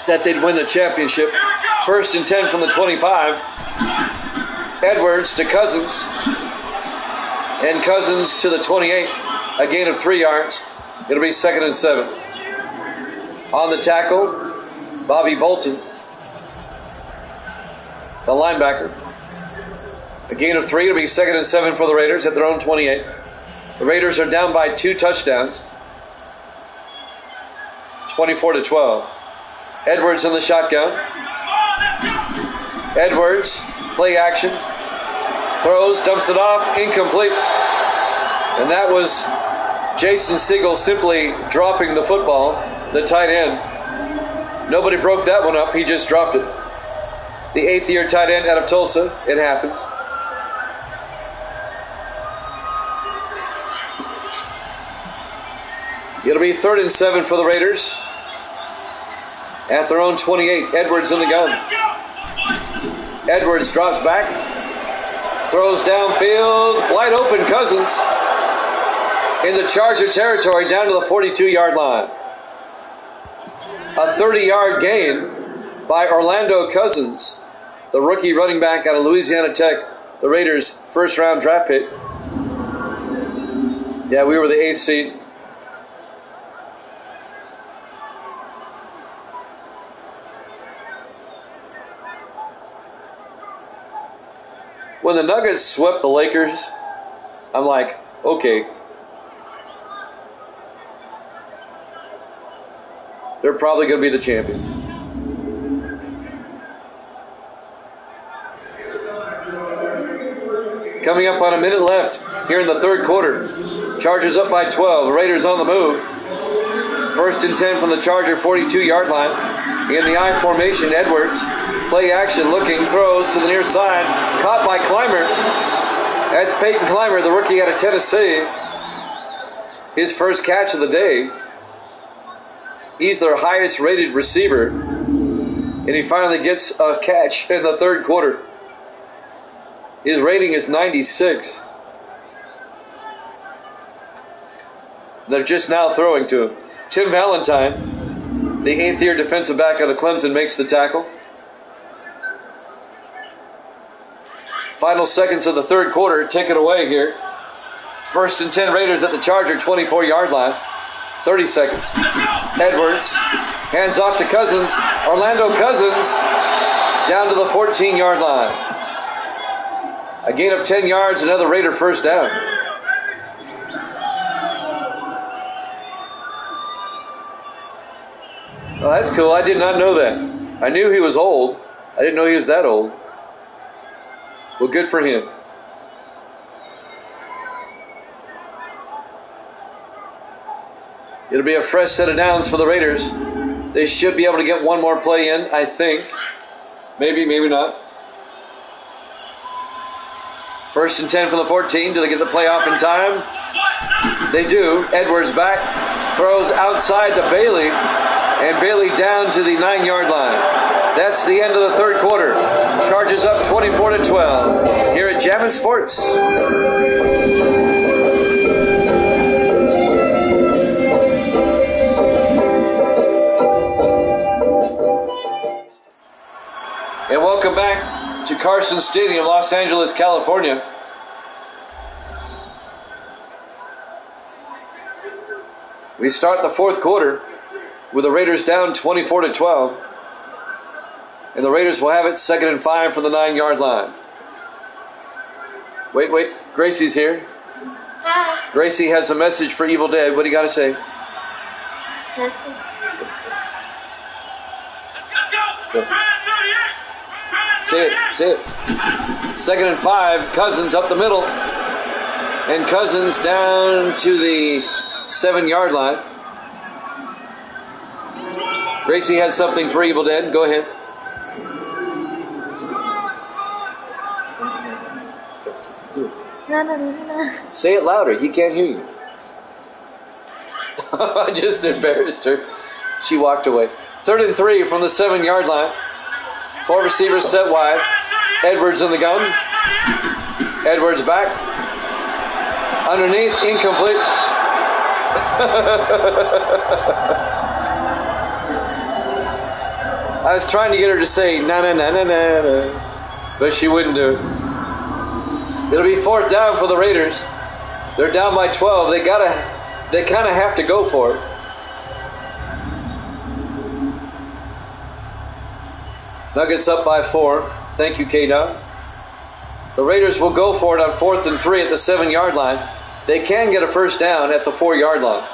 that they'd win the championship. 1st and 10 from the 25. Edwards to Cousins. And Cousins to the 28. A gain of 3 yards. It'll be 2nd and 7. On the tackle, Bobby Bolton, the linebacker. A gain of 3. It'll be 2nd and 7 for the Raiders at their own 28. The Raiders are down by 2 touchdowns. 24-12. Edwards in the shotgun. Edwards, play action. Throws, dumps it off, incomplete. And that was Jason Siegel simply dropping the football, the tight end. Nobody broke that one up, he just dropped it. The 8th-year tight end out of Tulsa, it happens. It'll be 3rd and 7 for the Raiders. At their own 28, Edwards in the gun. Edwards drops back. Throws downfield. Wide open Cousins. In the Charger territory down to the 42-yard line. A 30-yard gain by Orlando Cousins, the rookie running back out of Louisiana Tech, the Raiders' first-round draft pick. Yeah, we were the 8th seed. When the Nuggets swept the Lakers, I'm like, okay. They're probably going to be the champions. Coming up on a minute left here in the 3rd quarter. Chargers up by 12. The Raiders on the move. 1st and 10 from the Charger 42-yard line. In the I formation, Edwards. Play action, looking, throws to the near side. Caught by Clymer. That's Peyton Clymer, the rookie out of Tennessee. His first catch of the day. He's their highest rated receiver. And he finally gets a catch in the 3rd quarter. His rating is 96. They're just now throwing to him. Tim Valentine, the 8th-year defensive back out of Clemson, makes the tackle. Final seconds of the 3rd quarter. Take it away here. 1st and 10 Raiders at the Charger 24-yard line. 30 seconds. Edwards. Hands off to Cousins. Orlando Cousins down to the 14-yard line. A gain of 10 yards. Another Raider first down. Oh, that's cool. I did not know that. I knew he was old. I didn't know he was that old. Well, good for him. It'll be a fresh set of downs for the Raiders. They should be able to get one more play in, I think. Maybe, maybe not. 1st and 10 from the 14. Do they get the play off in time? They do. Edwards back. Throws outside to Bailey. And Bailey down to the 9-yard line. That's the end of the 3rd quarter. Chargers up 24-12 here at Jammin' Sports. And welcome back to Carson Stadium, Los Angeles, California. We start the 4th quarter with the Raiders down 24-12. And the Raiders will have it 2nd and 5 from the 9-yard line. Wait. Gracie's here. Hi. Gracie has a message for Evil Dead. What do you got to say? Nothing. Go. Say it. 2nd and 5. Cousins up the middle. And Cousins down to the 7-yard line. Gracie has something for Evil Dead. Go ahead. No. Say it louder. He can't hear you. I just embarrassed her. She walked away. 3rd and 3 from the 7-yard line. 4 receivers set wide. Edwards in the gun. Edwards back. Underneath, incomplete. I was trying to get her to say na na na na na na, but she wouldn't do it. It'll be 4th down for the Raiders. They're down by 12. They kind of have to go for it. Nuggets up by 4. Thank you, K-Dog. The Raiders will go for it on 4th and 3 at the 7-yard line. They can get a first down at the 4-yard line.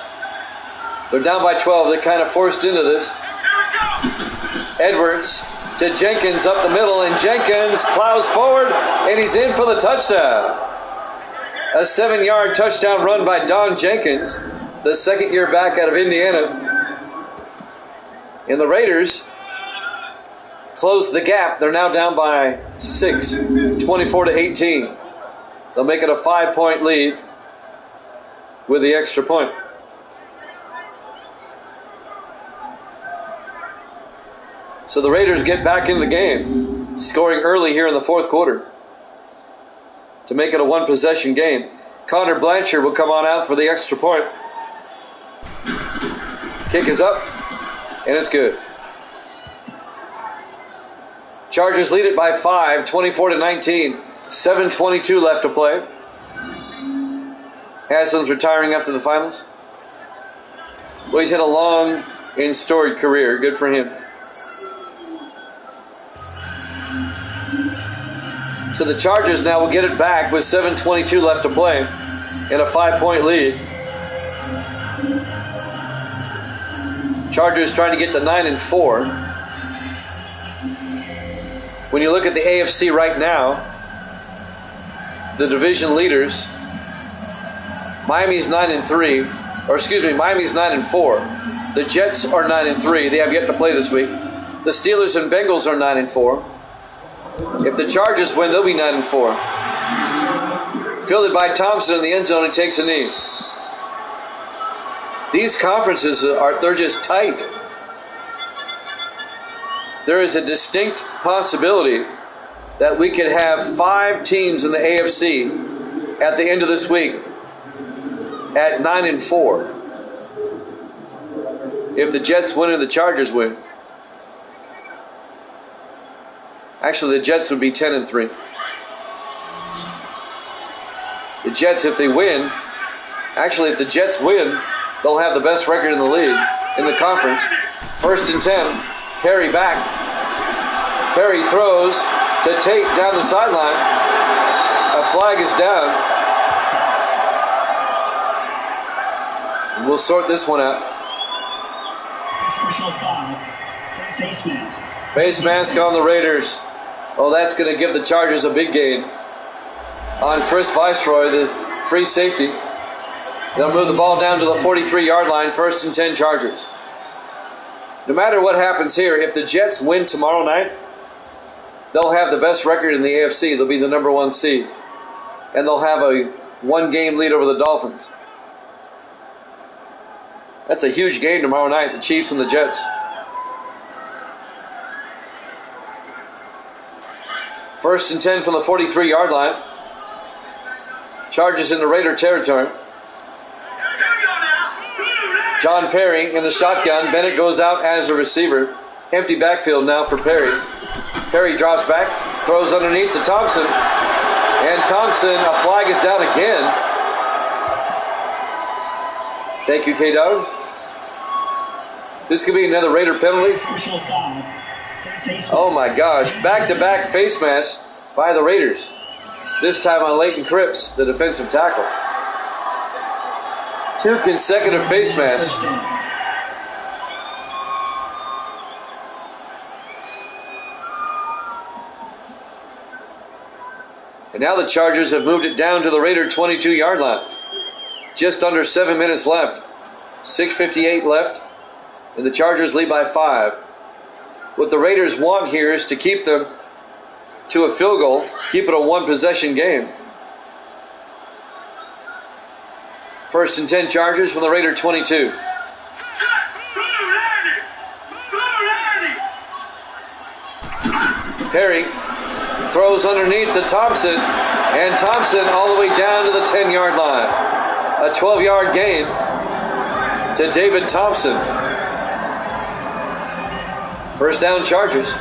They're down by 12. They're kind of forced into this. Edwards to Jenkins up the middle, and Jenkins plows forward, and he's in for the touchdown. A 7-yard touchdown run by Don Jenkins, the second-year back out of Indiana. And the Raiders close the gap. They're now down by 6, 24-18. They'll make it a 5-point lead with the extra point. So the Raiders get back into the game, scoring early here in the 4th quarter to make it a one-possession game. Connor Blanchard will come on out for the extra point. Kick is up, and it's good. Chargers lead it by 5, 24-19. 7:22 left to play. Haslam's retiring after the finals. Well, he's had a long and storied career. Good for him. So the Chargers now will get it back with 7:22 left to play and a 5-point lead. Chargers trying to get to 9-4. When you look at the AFC right now, the division leaders, Miami's 9-3, or excuse me, Miami's 9-4. The Jets are 9-3. They have yet to play this week. The Steelers and Bengals are 9-4. If the Chargers win, they'll be 9-4. Fielded by Thompson in the end zone, and takes a knee. These conferences they're just tight. There is a distinct possibility that we could have 5 teams in the AFC at the end of this week at 9-4. If the Jets win and the Chargers win. Actually, the Jets would be 10-3. The Jets, if they win, actually, if the Jets win, they'll have the best record in the league, in the conference. 1st and 10, Perry back. Perry throws to Tate down the sideline. A flag is down. And we'll sort this one out. Face mask on the Raiders. Oh, that's going to give the Chargers a big gain. On Chris Viceroy, the free safety. They'll move the ball down to the 43-yard line, 1st and 10 Chargers. No matter what happens here, if the Jets win tomorrow night, they'll have the best record in the AFC. They'll be the number 1 seed. And they'll have a 1-game lead over the Dolphins. That's a huge game tomorrow night, the Chiefs and the Jets. 1st and 10 from the 43-yard line. Chargers into Raider territory. John Perry in the shotgun. Bennett goes out as a receiver. Empty backfield now for Perry. Perry drops back, throws underneath to Thompson. And Thompson, a flag is down again. Thank you, K-Dog. This could be another Raider penalty. Oh my gosh, back-to-back face masks by the Raiders. This time on Leighton Cripps, the defensive tackle. 2 consecutive face masks. And now the Chargers have moved it down to the Raider 22-yard line. Just under 7 minutes left. 6:58 left. And the Chargers lead by 5. What the Raiders want here is to keep them to a field goal, keep it a 1-possession game. 1st and 10 Chargers from the Raider 22. Perry throws underneath to Thompson, and Thompson all the way down to the 10-yard line. A 12-yard gain to David Thompson. First down, Chargers.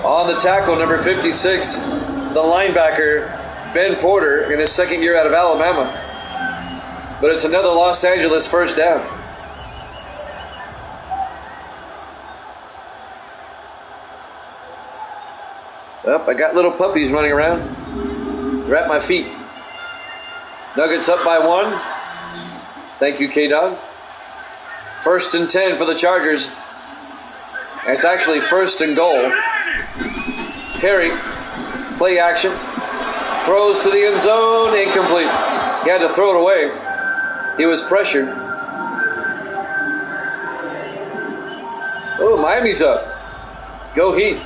On the tackle, number 56, the linebacker, Ben Porter, in his second year out of Alabama. But it's another Los Angeles first down. I got little puppies running around. They're at my feet. Nuggets up by 1. Thank you, K-Dog. 1st and 10 for the Chargers. It's actually 1st and goal. Perry, play action. Throws to the end zone, incomplete. He had to throw it away. He was pressured. Oh, Miami's up. Go Heat.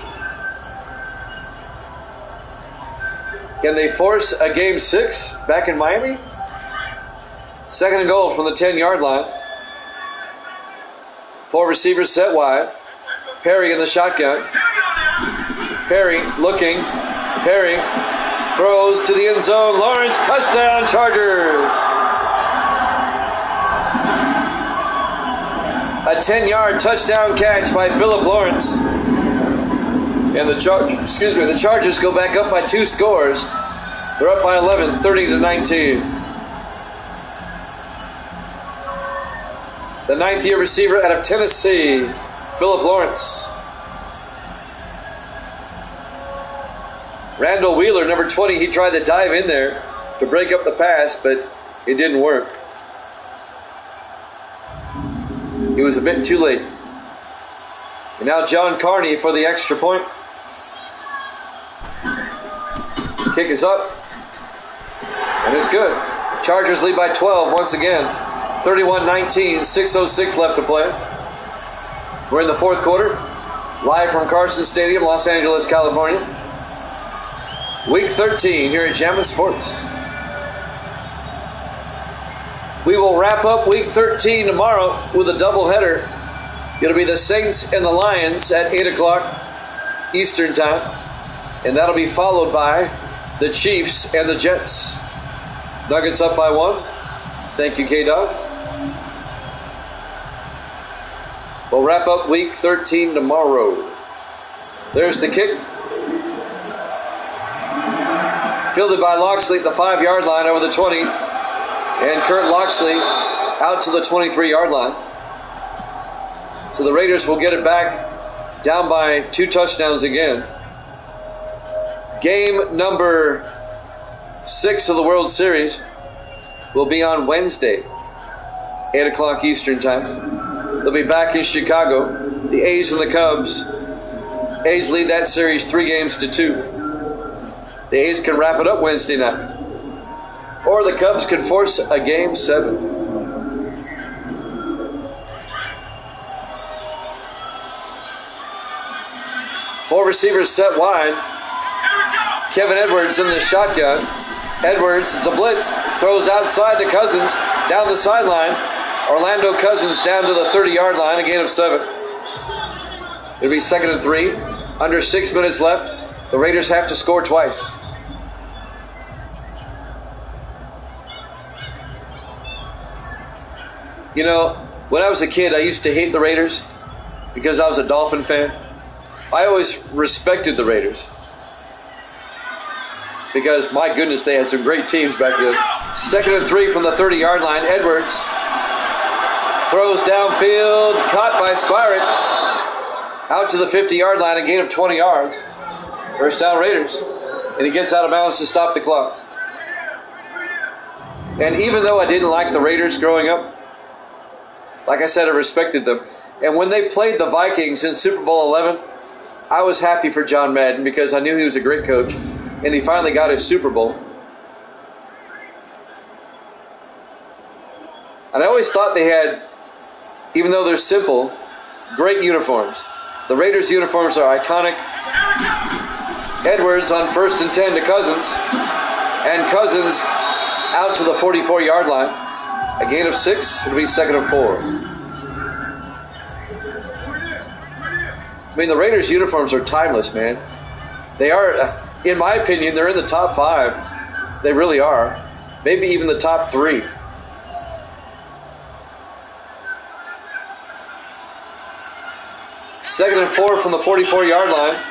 Can they force a game 6 back in Miami? 2nd and goal from the 10-yard line. 4 receivers set wide. Perry in the shotgun. Perry looking. Perry throws to the end zone. Lawrence, touchdown, Chargers. A 10-yard touchdown catch by Philip Lawrence. And the Chargers go back up by 2 scores. They're up by 11, 30-19. The 9th-year receiver out of Tennessee, Philip Lawrence. Randall Wheeler, number 20, he tried to dive in there to break up the pass, but it didn't work. He was a bit too late. And now John Carney for the extra point. Kick is up. And it's good. Chargers lead by 12 once again. 31-19, 6:06 left to play. We're in the 4th quarter. Live from Carson Stadium, Los Angeles, California. Week 13 here at Jammin' Sports. We will wrap up Week 13 tomorrow with a doubleheader. It'll be the Saints and the Lions at 8 o'clock Eastern Time. And that'll be followed by the Chiefs and the Jets. Nuggets up by 1. Thank you, K-Dog. We'll wrap up Week 13 tomorrow. There's the kick. Fielded by Loxley at the 5-yard line over the 20. And Kurt Loxley out to the 23-yard line. So the Raiders will get it back down by 2 touchdowns again. Game number 6 of the World Series will be on Wednesday, 8 o'clock Eastern Time. They'll be back in Chicago. The A's and the Cubs. A's lead that series 3-2. The A's can wrap it up Wednesday night. Or the Cubs can force a game 7. Four receivers set wide. Kevin Edwards in the shotgun. Edwards, it's a blitz. Throws outside to Cousins. Down the sideline. Orlando Cousins down to the 30-yard line. A gain of 7. It'll be 2nd and 3. Under 6 minutes left. The Raiders have to score twice. You know, when I was a kid, I used to hate the Raiders because I was a Dolphin fan. I always respected the Raiders because, my goodness, they had some great teams back then. 2nd and 3 from the 30-yard line. Edwards throws downfield, caught by Squirek. Out to the 50-yard line, a gain of 20 yards. First down, Raiders. And he gets out of bounds to stop the clock. And even though I didn't like the Raiders growing up, like I said, I respected them. And when they played the Vikings in Super Bowl 11, I was happy for John Madden because I knew he was a great coach. And he finally got his Super Bowl. And I always thought they had, even though they're simple, great uniforms. The Raiders' uniforms are iconic. Edwards on 1st and 10 to Cousins. And Cousins out to the 44-yard line. A gain of 6. It'll be 2nd and 4. I mean, the Raiders' uniforms are timeless, man. They are, in my opinion, they're in the top 5. They really are. maybe even the top 3. Second and 4 from the 44-yard line.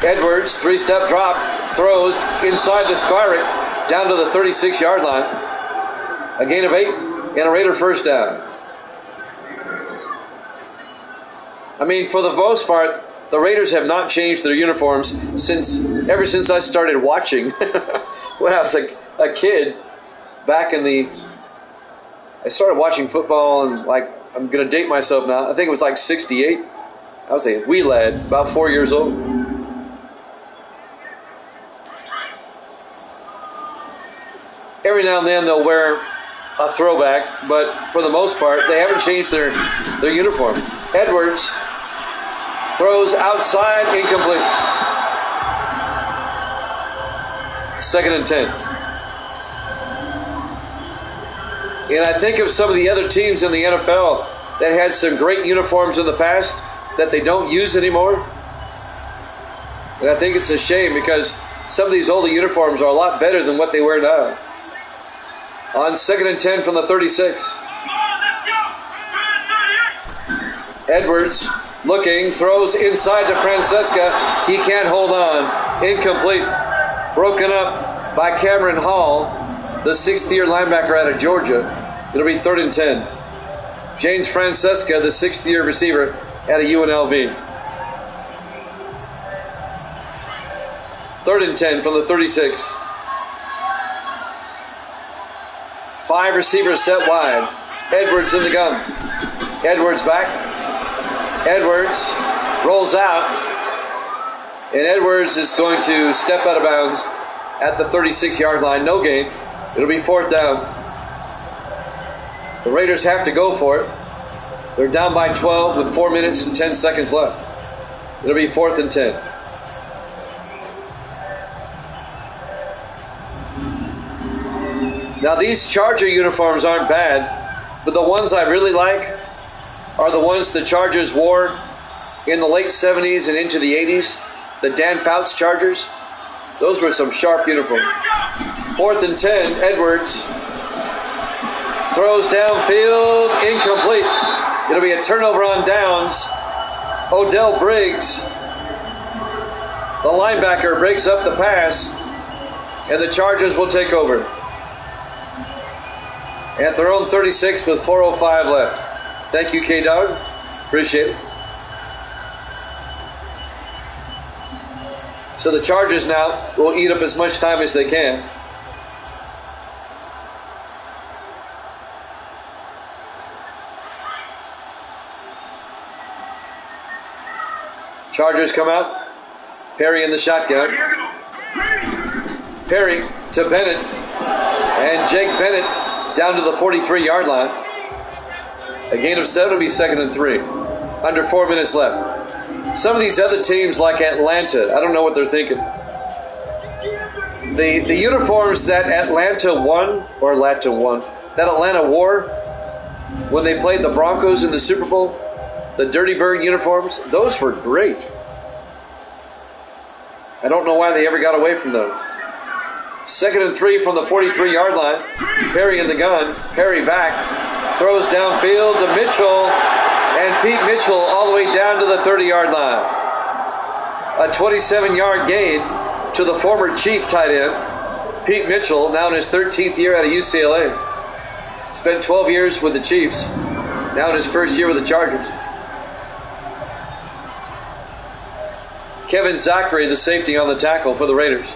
Edwards, 3-step drop, throws inside to Skyrick, down to the 36-yard line. A gain of 8 and a Raider first down. I mean, for the most part, the Raiders have not changed their uniforms ever since I started watching when I was a kid. I started watching football and I'm going to date myself now. I think it was like 68. I was a wee lad, about 4 years old. Every now and then they'll wear a throwback, but for the most part, they haven't changed their uniform. Edwards throws outside, incomplete. Second and 10. And I think of some of the other teams in the NFL that had some great uniforms in the past that they don't use anymore. And I think it's a shame because some of these older uniforms are a lot better than what they wear now. On second and 10 from the 36. Edwards looking, throws inside to Francesca. He can't hold on. Incomplete. Broken up by Cameron Hall, the 6th-year linebacker out of Georgia. It'll be 3rd and 10. James Francesca, the 6th-year receiver out of UNLV. 3rd and 10 from the 36. 5 receivers set wide. Edwards in the gun. Edwards back. Edwards rolls out. And Edwards is going to step out of bounds at the 36-yard line. No gain. It'll be 4th down. The Raiders have to go for it. They're down by 12 with 4 minutes and 10 seconds left. It'll be 4th and 10. Now these Charger uniforms aren't bad, but the ones I really like are the ones the Chargers wore in the late 70s and into the 80s. The Dan Fouts Chargers. Those were some sharp uniforms. 4th and 10, Edwards throws downfield, incomplete. It'll be a turnover on downs. Odell Briggs, the linebacker, breaks up the pass, and the Chargers will take over. At their own 36 with 4:05 left. Thank you, K-Dog. Appreciate it. So the Chargers now will eat up as much time as they can. Chargers come out. Perry in the shotgun. Perry to Bennett. And Jake Bennett down to the 43-yard line. A gain of 7 will be 2nd and 3. Under 4 minutes left. Some of these other teams like Atlanta, I don't know what they're thinking. The uniforms that Atlanta wore when they played the Broncos in the Super Bowl, the Dirty Bird uniforms, those were great. I don't know why they ever got away from those. 2nd and 3 from the 43-yard line. Perry in the gun. Perry back. Throws downfield to Mitchell. And Pete Mitchell all the way down to the 30-yard line. A 27-yard gain to the former Chief tight end, Pete Mitchell, now in his 13th year out of UCLA. Spent 12 years with the Chiefs. Now in his first year with the Chargers. Kevin Zachary, the safety on the tackle for the Raiders.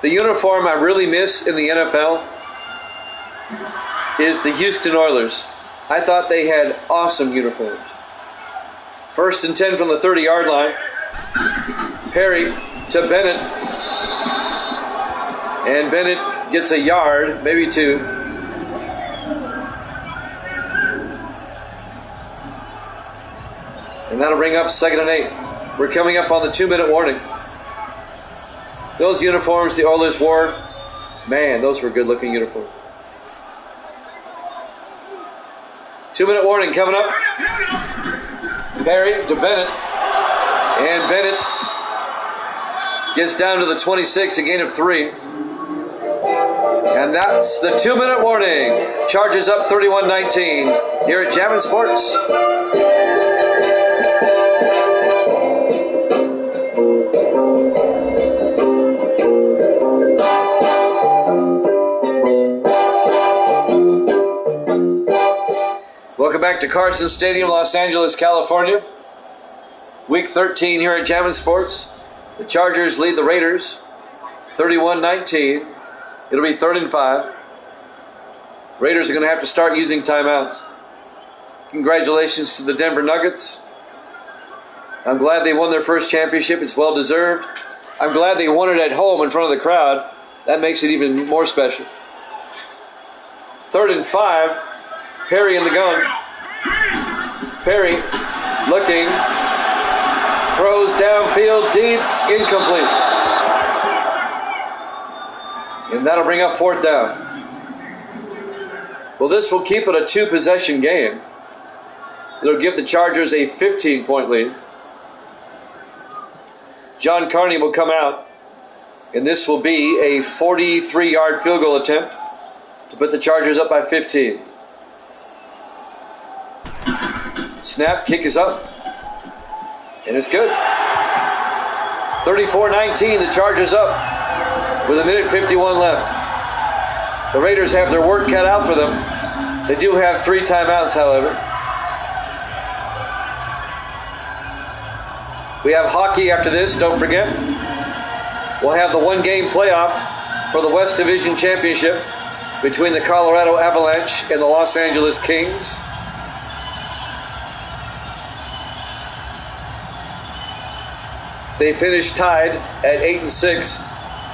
The uniform I really miss in the NFL is the Houston Oilers. I thought they had awesome uniforms. 1st and 10 from the 30-yard line. Perry to Bennett. And Bennett gets a yard, maybe 2. And that'll bring up 2nd and 8. We're coming up on the 2-minute warning. Those uniforms the Oilers wore, man, those were good-looking uniforms. 2-minute warning coming up. Perry to Bennett. And Bennett gets down to the 26, a gain of 3. And that's the 2-minute warning. Chargers up 31-19 here at Jammin' Sports. Welcome back to Carson Stadium, Los Angeles, California. Week 13 here at Jammin' Sports. The Chargers lead the Raiders 31-19. It'll be 3rd and 5. Raiders are going to have to start using timeouts. Congratulations to the Denver Nuggets. I'm glad they won their first championship. It's well deserved. I'm glad they won it at home in front of the crowd. That makes it even more special. 3rd and 5. Perry in the gun. Perry looking. Throws downfield deep. Incomplete. And that'll bring up 4th down. Well, this will keep it a 2-possession game. It'll give the Chargers a 15-point lead. John Carney will come out, and this will be a 43-yard field goal attempt to put the Chargers up by 15. Snap, kick is up, and it's good. 34-19, the Chargers up with 1:51 left. The Raiders have their work cut out for them. They do have 3 timeouts, however. We have hockey after this, don't forget. We'll have the 1-game playoff for the West Division Championship between the Colorado Avalanche and the Los Angeles Kings. They finished tied at 8-6,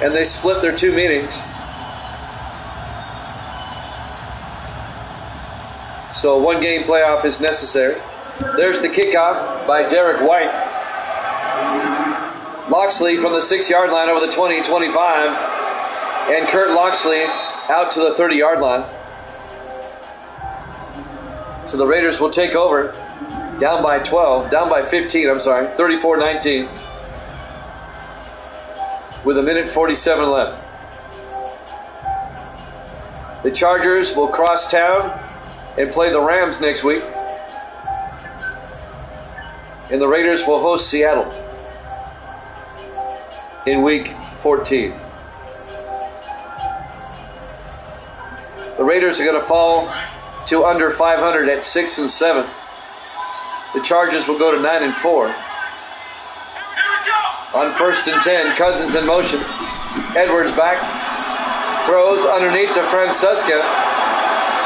and they split their 2 meetings. So a 1-game playoff is necessary. There's the kickoff by Derek White. Loxley from the 6-yard line over the 20-25. And Kurt Loxley out to the 30-yard line. So the Raiders will take over. Down by 15, 34-19. With 1:47 left. The Chargers will cross town and play the Rams next week. And the Raiders will host Seattle in week 14. The Raiders are going to fall to under 500 at 6-7. The Chargers will go to 9-4. On 1st and 10, Cousins in motion. Edwards back. Throws underneath to Francesca.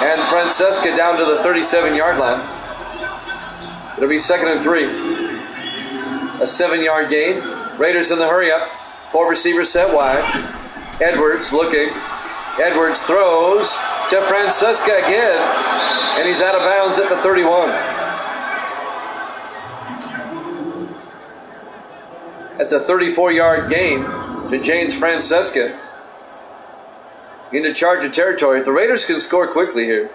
And Francesca down to the 37-yard line. It'll be 2nd and 3. A 7-yard gain. Raiders in the hurry up. 4 receivers set wide. Edwards looking. Edwards throws to Francesca again. And he's out of bounds at the 31. That's a 34-yard gain to James Francesca into Charger territory. If the Raiders can score quickly here,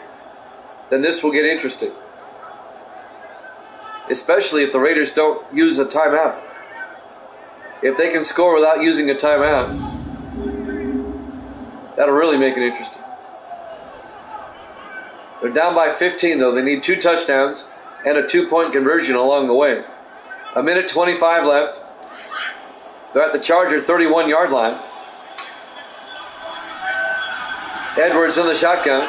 then this will get interesting. Especially if the Raiders don't use a timeout. If they can score without using a timeout, that'll really make it interesting. They're down by 15, though. They need 2 touchdowns and a 2-point conversion along the way. 1:25 left. They're at the Charger 31-yard line. Edwards in the shotgun.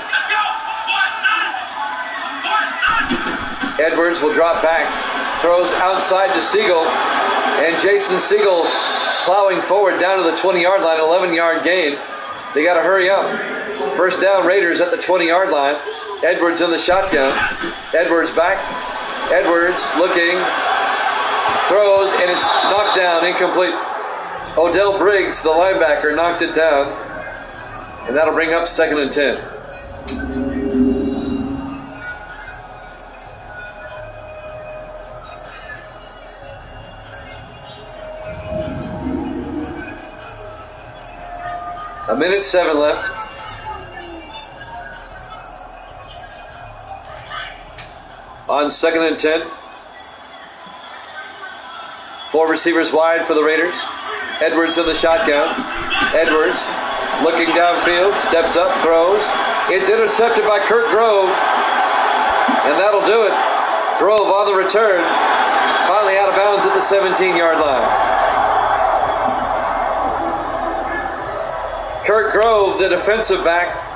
Edwards will drop back. Throws outside to Siegel. And Jason Siegel plowing forward down to the 20-yard line. 11-yard gain. They got to hurry up. 1st down, Raiders at the 20-yard line. Edwards in the shotgun. Edwards back. Edwards looking. Throws, and it's knocked down, incomplete. Odell Briggs, the linebacker, knocked it down. And that'll bring up 2nd and 10. A 1:07 left. On 2nd and 10. 4 receivers wide for the Raiders. Edwards in the shotgun. Edwards looking downfield, steps up, throws. It's intercepted by Kurt Grove. And that'll do it. Grove on the return. Finally out of bounds at the 17-yard line. Kurt Grove, the defensive back.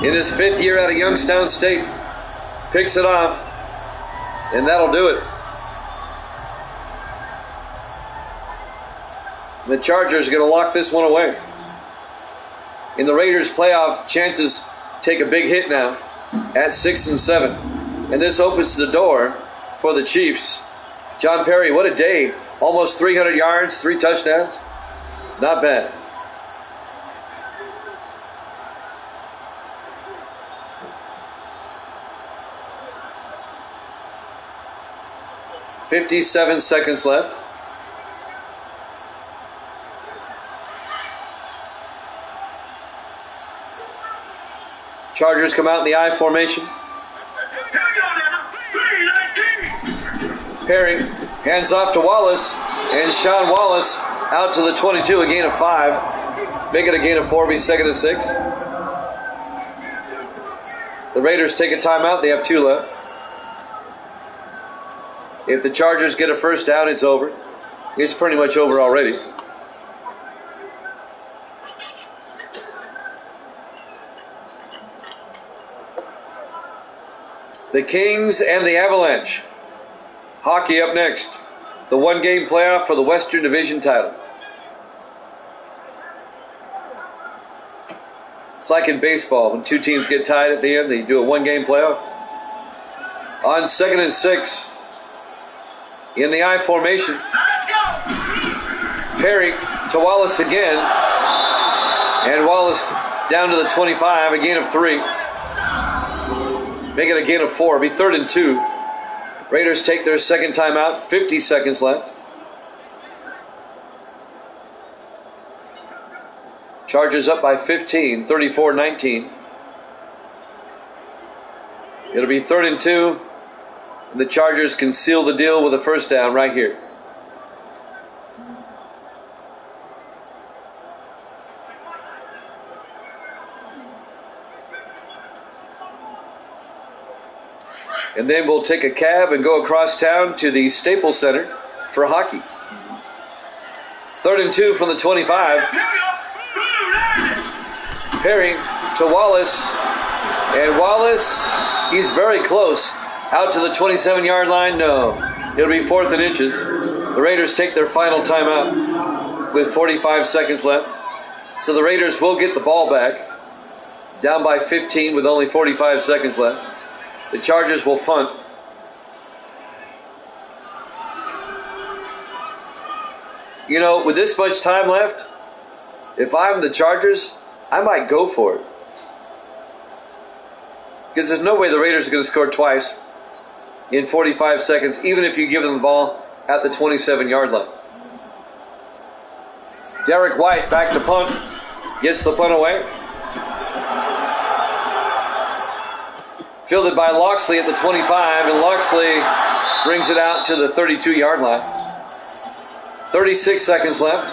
In his 5th year out of Youngstown State. Picks it off. And that'll do it. The Chargers are going to lock this one away. In the Raiders' playoff, chances take a big hit now at 6 and 7. And this opens the door for the Chiefs. John Perry, what a day. Almost 300 yards, 3 touchdowns. Not bad. "57 seconds left. Chargers come out in the I formation. Perry hands off to Wallace, and Sean Wallace out to the 22, a gain of 5. Make it a gain of 4, be 2nd and 6. The Raiders take a timeout, they have 2 left. If the Chargers get a first down, it's over. It's pretty much over already. The Kings and the Avalanche. Hockey up next. The 1-game playoff for the Western Division title. It's like in baseball. When 2 teams get tied at the end, they do a 1-game playoff. On 2nd and 6. In the I formation. Perry to Wallace again. And Wallace down to the 25, a gain of 3. Make it a gain of 4, be 3rd and 2. Raiders take their second timeout, 50 seconds left. Chargers up by 15, 34-19. It'll be 3rd and 2. The Chargers can seal the deal with a first down right here. And then we'll take a cab and go across town to the Staples Center for hockey. 3rd and 2 from the 25. Perry to Wallace. And Wallace, he's very close. Out to the 27-yard line? No. It'll be 4th and inches. The Raiders take their final timeout with 45 seconds left. So the Raiders will get the ball back. Down by 15 with only 45 seconds left. The Chargers will punt. You know, with this much time left, if I'm the Chargers, I might go for it. Because there's no way the Raiders are going to score twice in 45 seconds, even if you give them the ball at the 27-yard line. Derek White back to punt. Gets the punt away. Fielded by Loxley at the 25, and Loxley brings it out to the 32-yard line. 36 seconds left.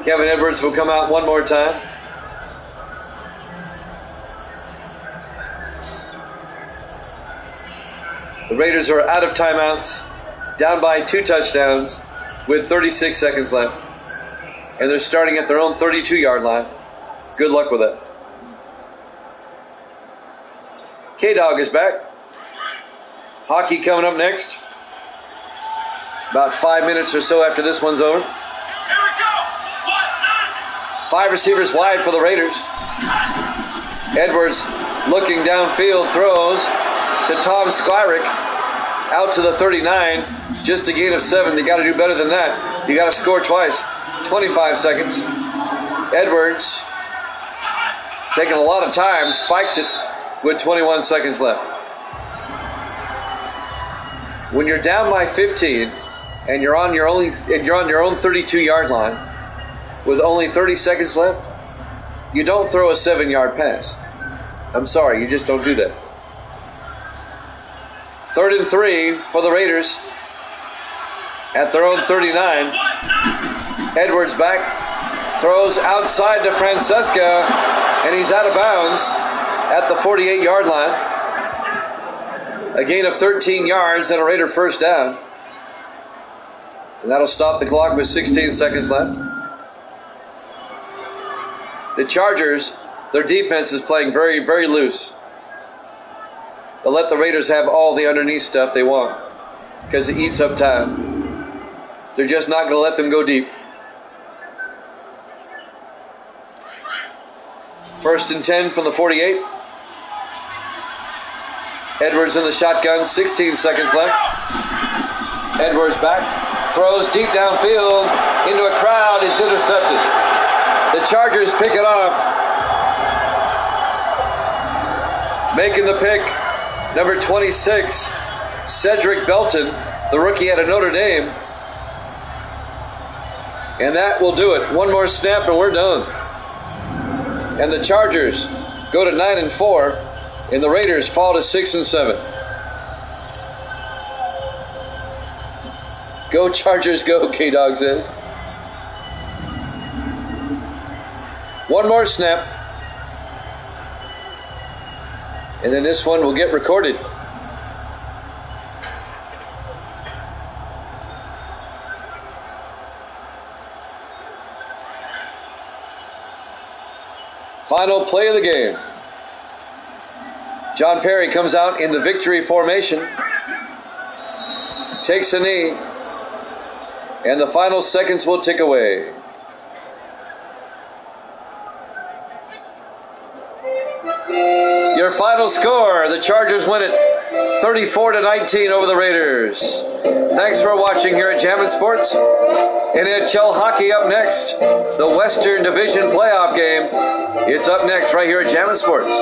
Kevin Edwards will come out one more time. The Raiders are out of timeouts, down by 2 touchdowns with 36 seconds left. And they're starting at their own 32-yard line. Good luck with it. K-Dog is back. Hockey coming up next. About 5 minutes or so after this one's over. 5 receivers wide for the Raiders. Edwards looking downfield, throws to Tom Skyrick out to the 39. Just a gain of 7. You got to do better than that. You got to score twice. 25 seconds. Edwards taking a lot of time, spikes it with 21 seconds left. When you're down by 15 and you're on your own 32-yard line with only 30 seconds left, you don't throw a 7-yard pass. I'm sorry, you just don't do that. 3rd and 3 for the Raiders at their own 39. Edwards back, throws outside to Francesca, and he's out of bounds at the 48-yard line. A gain of 13 yards and a Raider first down. And that'll stop the clock with 16 seconds left. The Chargers, their defense is playing very, very loose. They'll let the Raiders have all the underneath stuff they want because it eats up time. They're just not going to let them go deep. 1st and 10 from the 48. Edwards in the shotgun, 16 seconds left. Edwards back, throws deep downfield into a crowd. It's intercepted. The Chargers pick it off. Making the pick, number 26, Cedric Belton, the rookie out of Notre Dame. And that will do it. One more snap and we're done. And the Chargers go to 9-4, and the Raiders fall to 6-7. Go Chargers, go, K-Dog says. One more snap. And then this one will get recorded. Final play of the game. John Perry comes out in the victory formation. Takes a knee. And the final seconds will tick away. Your final score, the Chargers win it 34-19 over the Raiders. Thanks for watching here at Jammin' Sports. NHL hockey up next. The Western Division playoff game. It's up next right here at Jammin' Sports.